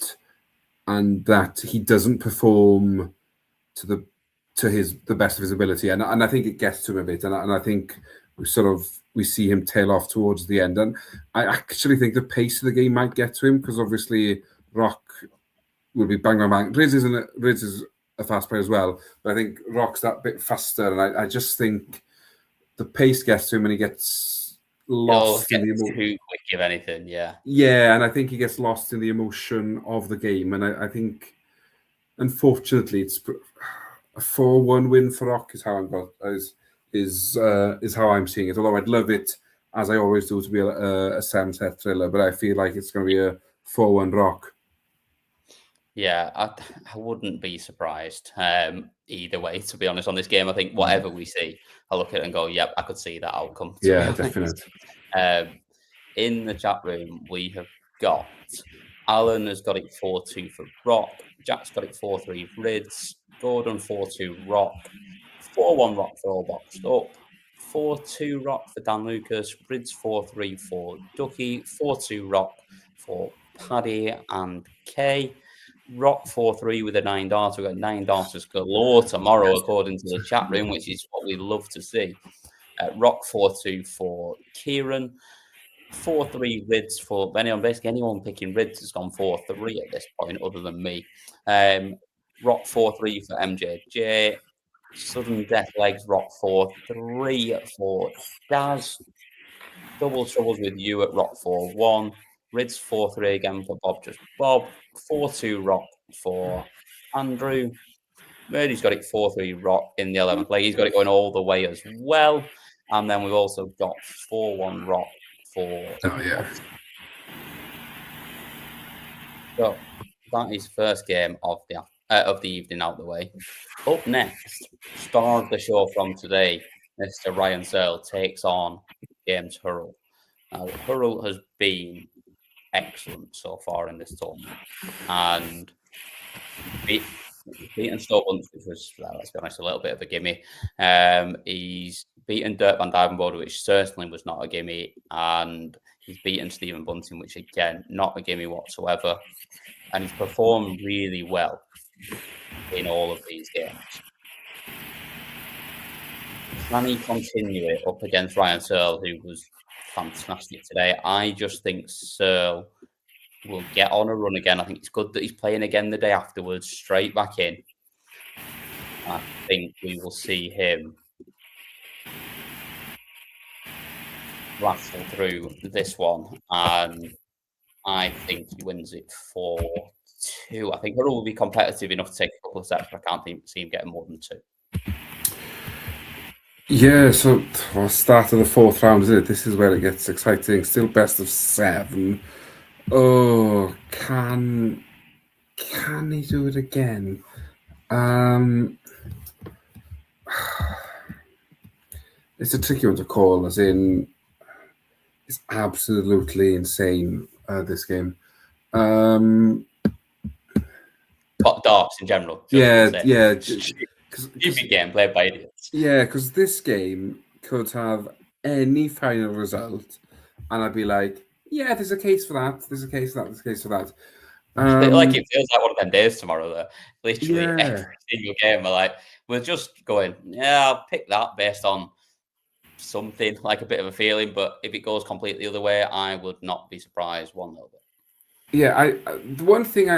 that he doesn't perform to the best of his ability, and I think it gets to him a bit, and I think we see him tail off towards the end, and I actually think the pace of the game might get to him, because obviously Rock will be bang bang bang. Riz is a fast player as well, but I think Rock's that bit faster, and I just think the pace gets to him and he gets lost in the emotion. Too quick, if anything, yeah. Yeah, and I think he gets lost in the emotion of the game, and I think, unfortunately, it's a 4-1 win for Rock is how is how I'm seeing it. Although I'd love it, as I always do, to be a 7-set thriller, but I feel like it's going to be a 4-1 Rock. Yeah, I wouldn't be surprised either way, to be honest, on this game. I think whatever we see, I look at it and go, yep, I could see that outcome. Yeah, definitely. In the chat room, we have got Alan has got it 4-2 for Rock. Jack's got it 4-3 Rids. Gordon 4-2 Rock. 4-1 Rock for all boxed up. 4-2 Rock for Dan Lucas. Rids 4-3 for Ducky. 4-2 Rock for Paddy and Kay. Rock 4-3 with a 9 darter. We've got 9 darters galore tomorrow, according to the chat room, which is what we love to see. Rock 4-2 for Kieran. 4-3 Rids for anyone. Basically, anyone picking Rids has gone 4-3 at this point, other than me. Rock 4-3 for MJJ. Sudden Death Legs Rock 4-3 for Daz. Double Troubles with you at Rock 4-1. Rids 4-3 again for Bob Just Bob. 4-2 Rock for Andrew. Murdy's got it 4-3 Rock in the 11th leg. He's got it going all the way as well. And then we've also got 4-1 Rock for. Oh, yeah. So that is first game of the evening out the way. Up next, star of the show from today, Mr. Ryan Searle takes on James Hurrell. Now, Hurrell has been excellent so far in this tournament, and beaten Stoke Bunch, which was, let's be honest, a little bit of a gimme. He's beaten Dirk van Dijvenbode, which certainly was not a gimme, and he's beaten Stephen Bunting, which again, not a gimme whatsoever. And he's performed really well in all of these games. Can he continue it up against Ryan Searle, who was fantastic today? I just think Searle will get on a run again. I think it's good that he's playing again the day afterwards, straight back in. I think we will see him rattle through this one, and I think he wins it 4-2. I think Hurrell will be competitive enough to take a couple of sets, but I can't see him getting more than 2. Yeah, so start of the 4th round, isn't it? This is where it gets exciting. Still best of 7. Oh, can he do it again? It's a tricky one to call, as in it's absolutely insane, this game. Darts in general. Yeah. Stupid game played by idiots. Yeah, because this game could have any final result, and I'd be like, yeah, there's a case for that. There's a case for that. There's a case for that. Like it feels like one of them days tomorrow. Though, literally Yeah. every single game, we're just going, yeah, I'll pick that based on something like a bit of a feeling. But if it goes completely the other way, I would not be surprised one little bit. Yeah, the one thing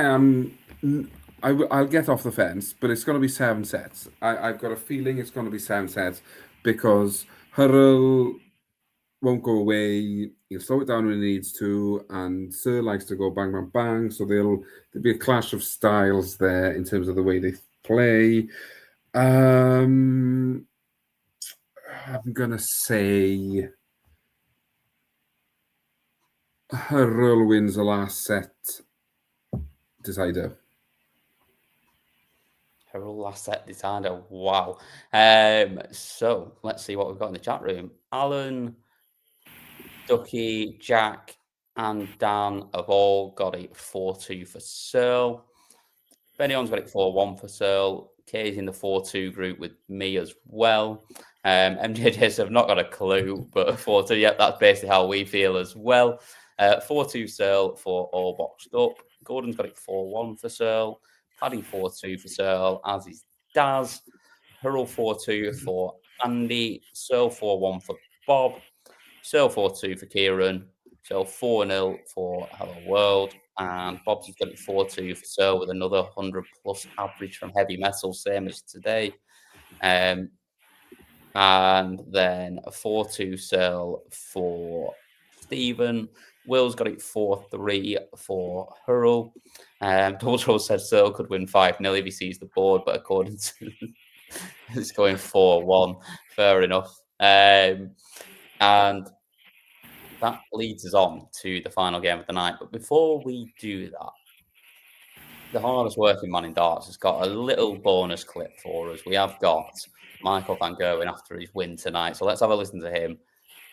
I'll get off the fence, but it's going to be 7 sets. I've got a feeling it's going to be 7 sets, because Hurrell won't go away. He'll slow it down when he needs to, and Sir likes to go bang, bang, bang. So there'll be a clash of styles there in terms of the way they play. I'm going to say Hurrell wins the last set decider. Hurrell last set decider. Wow. So let's see what we've got in the chat room. Alan, Ducky, Jack, and Dan have all got it 4-2 for Searle. Benion's got it 4-1 for Searle. Kay's in the 4-2 group with me as well. MJJs have not got a clue, but 4-2, yep, that's basically how we feel as well. 4-2 Searle for All Boxed Up. Gordon's got it 4-1 for Searle. Paddy 4-2 for Searle, as is Daz. Hurl 4-2 for Andy. Searle 4-1 for Bob. Searle 4-2 for Kieran. Searle 4-0 for Hello World. And Bob's got it 4-2 for Searle with another 100 plus average from heavy metal, same as today. And then a 4-2 Searle for Stephen. Will's got it 4-3 for Hurl. Double Trouble said Searle could win 5-0 if he sees the board, but according to it's going 4-1. Fair enough. And that leads us on to the final game of the night. But before we do that, the hardest working man in darts has got a little bonus clip for us. We have got Michael Van Gerwen after his win tonight. So let's have a listen to him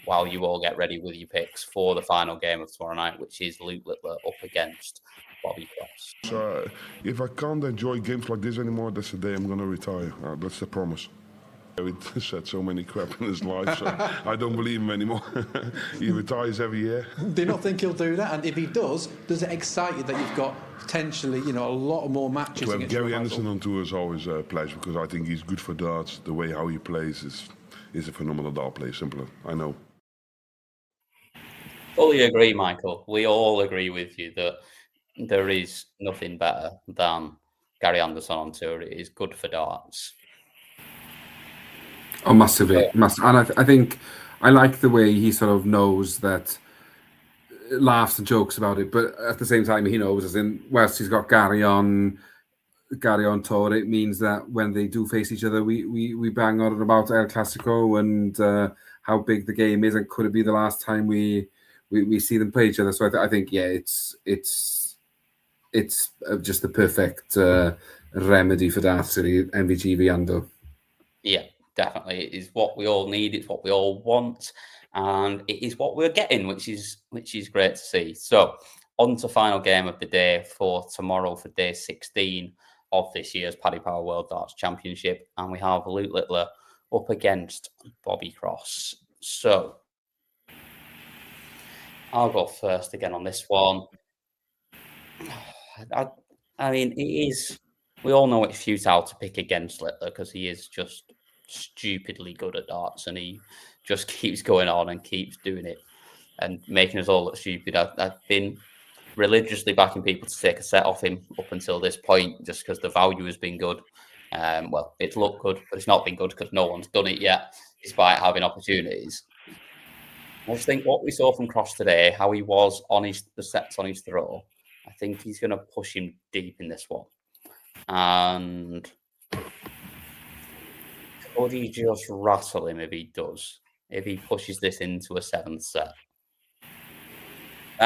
while you all get ready with your picks for the final game of tomorrow night, which is Luke Littler up against Bobby Cross. So if I can't enjoy games like this anymore, that's the day I'm going to retire. That's the promise. He said so many crap in his life, so I don't believe him anymore. He retires every year. Do you not think he'll do that? And if he does it excite you that you've got potentially, a lot more matches? To have Gary Anderson on tour is always a pleasure, because I think he's good for darts. The way how he plays is a phenomenal dart player, simpler. I know. Fully agree, Michael. We all agree with you that there is nothing better than Gary Anderson on tour. It is good for darts. Oh, massively. And I think I like the way he sort of knows that, laughs and jokes about it, but at the same time he knows, as in, whilst he's got Gary on tour, it means that when they do face each other, we bang on about El Clasico and how big the game is, and could it be the last time we see them play each other. So I think it's just the perfect remedy for darts, really, MVG v Ando. Yeah. Definitely, it is what we all need. It's what we all want, and it is what we're getting, which is great to see. So, on to final game of the day for tomorrow, for day 16 of this year's Paddy Power World Darts Championship, and we have Luke Littler up against Bobby Cross. So, I'll go first again on this one. I mean, it is. We all know it's futile to pick against Littler because he is just stupidly good at darts, and he just keeps going on and keeps doing it and making us all look stupid. I've been religiously backing people to take a set off him up until this point, just because the value has been good. Well, it's looked good, but it's not been good because no one's done it yet, despite having opportunities. I just think what we saw from Cross today, how he was on the sets on his throw, I think he's going to push him deep in this one. And could he just rattle him if he does? If he pushes this into a 7th set?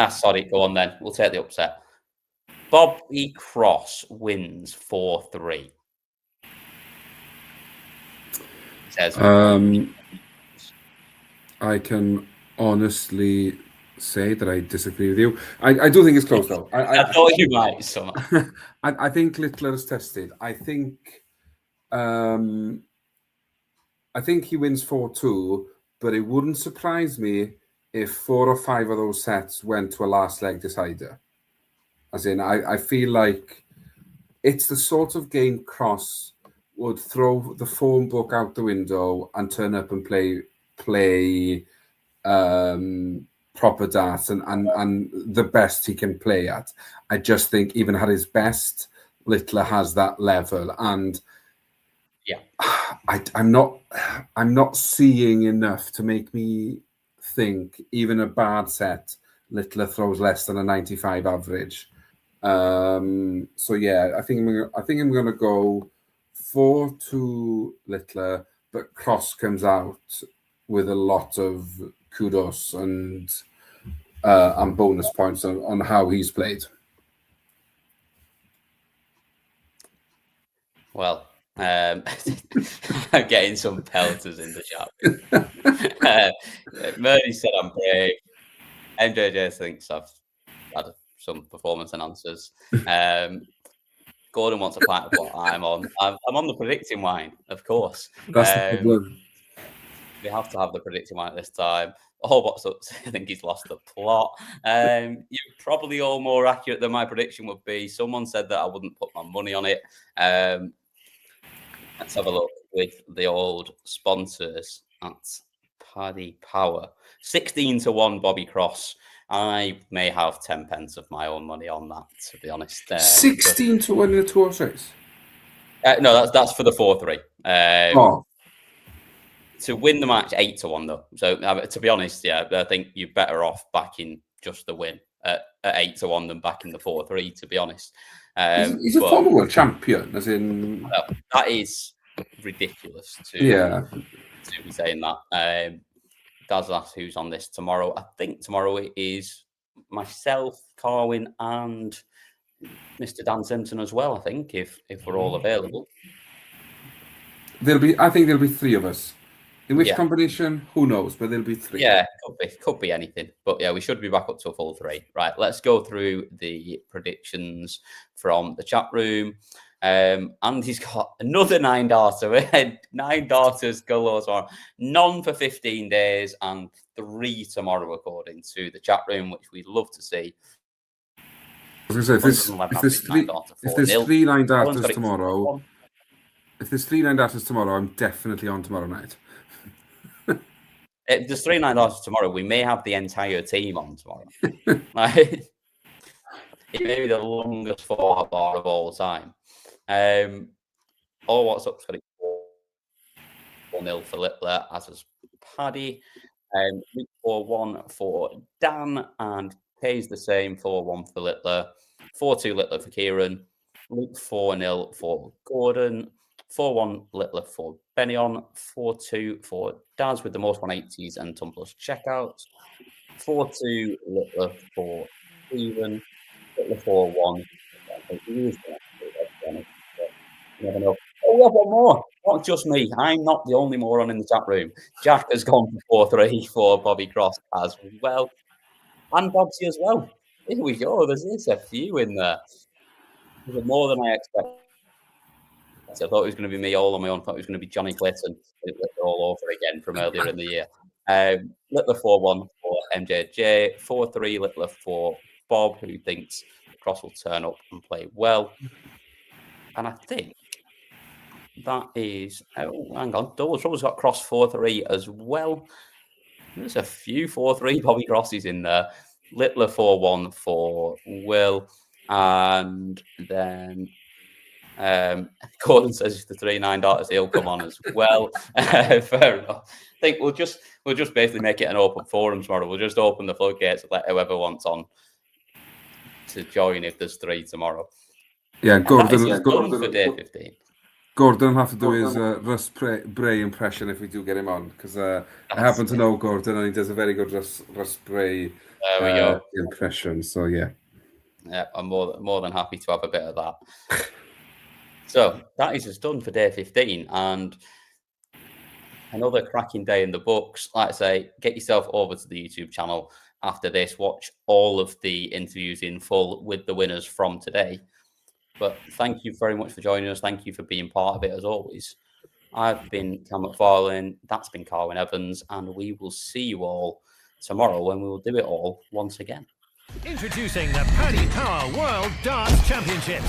Sorry, go on then. We'll take the upset. Bobby Cross wins 4-3. Says I can honestly say that I disagree with you. I do think it's close, though. I thought you might. So. I think Littler is tested. I think he wins 4-2, but it wouldn't surprise me if 4 or 5 of those sets went to a last leg decider. As in, I feel like it's the sort of game Cross would throw the phone book out the window and turn up and play proper darts and the best he can play at. I just think even at his best, Littler has that level, and yeah, I'm not seeing enough to make me think even a bad set Littler throws less than a 95 average. So yeah, I think I'm going to go 4-2 Littler, but Cross comes out with a lot of kudos and bonus points on how he's played. Well, I'm getting some pelters in the chat. Murray said I'm brave. MJJ thinks I've had some performance enhancers. Gordon wants a pint of what I'm on. I'm on the predicting wine, of course. That's the problem. We have to have the predicting wine at this time. Oh, what's up? I think he's lost the plot. You're probably all more accurate than my prediction would be. Someone said that I wouldn't put my money on it. Let's have a look with the old sponsors at Paddy Power. 16-1 Bobby Cross. I may have 10 pence of my own money on that, to be honest. 16-1 in a 2-horse race? No, that's for the 4-3. To win the match, 8-1 though. So to be honest, yeah, I think you're better off backing just the win at 8-1 than backing the 4-3. To be honest, he's a former world champion, as in that is ridiculous to be saying that. Daz asked who's on this tomorrow. I think tomorrow it is myself, Carwin, and Mr. Dan Simpson as well. I think if we're all available, I think there'll be 3 of us. In which combination, who knows? But there'll be 3. Yeah, could be anything. But yeah, we should be back up to a full 3. Right, let's go through the predictions from the chat room. Andy's got another 9 darter. 9 darters galore tomorrow. None for 15 days and 3 tomorrow, according to the chat room, which we'd love to see. I was going to say, if there's 3 9 darters tomorrow, if there's 3 9 darters tomorrow, I'm definitely on tomorrow night. If there's 3 9 darters tomorrow, we may have the entire team on tomorrow. It may be the longest 4 bar of all time. What's up for 4-0 for Littler, as is Paddy. 4-1 for Dan, and pays the same 4-1 for Littler. 4-2 Littler for Kieran. Luke 4-0 for Gordon. 4-1 Littler for Benyon. 4-2 for Daz with the most 180s and ton plus checkouts. 4-2 Littler for Stephen. Littler 4-1. You never know. Oh, we have one more. Not just me. I'm not the only moron in the chat room. Jack has gone for 4-3 for Bobby Cross as well. And Bobsy as well. Here we go. There's a few in there. There's more than I expected. I thought it was going to be me all on my own. I thought it was going to be Johnny Clayton all over again from earlier in the year. Littler 4-1 for MJJ. 4-3 Littler for Bob, who thinks Cross will turn up and play well. And I think that is... Oh, hang on. Double Trouble's got Cross 4-3 as well. There's a few 4-3 Bobby Crosses in there. Littler 4-1 for Will. And then Gordon says if the 3-9 darters, he'll come on as well. Fair enough. I think we'll just basically make it an open forum tomorrow. We'll just open the floodgates and let whoever wants on to join if there's 3 tomorrow. Yeah, Gordon for day 15. Gordon will have to do his Russ Bray impression if we do get him on, because I happen to know Gordon and he does a very good Russ Bray impression. So yeah, I'm more than happy to have a bit of that. So that is us done for day 15, and another cracking day in the books. Like I say, get yourself over to the YouTube channel after this. Watch all of the interviews in full with the winners from today. But thank you very much for joining us. Thank you for being part of it, as always. I've been Cam McFarlane. That's been Carwin Evans. And we will see you all tomorrow when we will do it all once again. Introducing the Paddy Power World Darts Championship.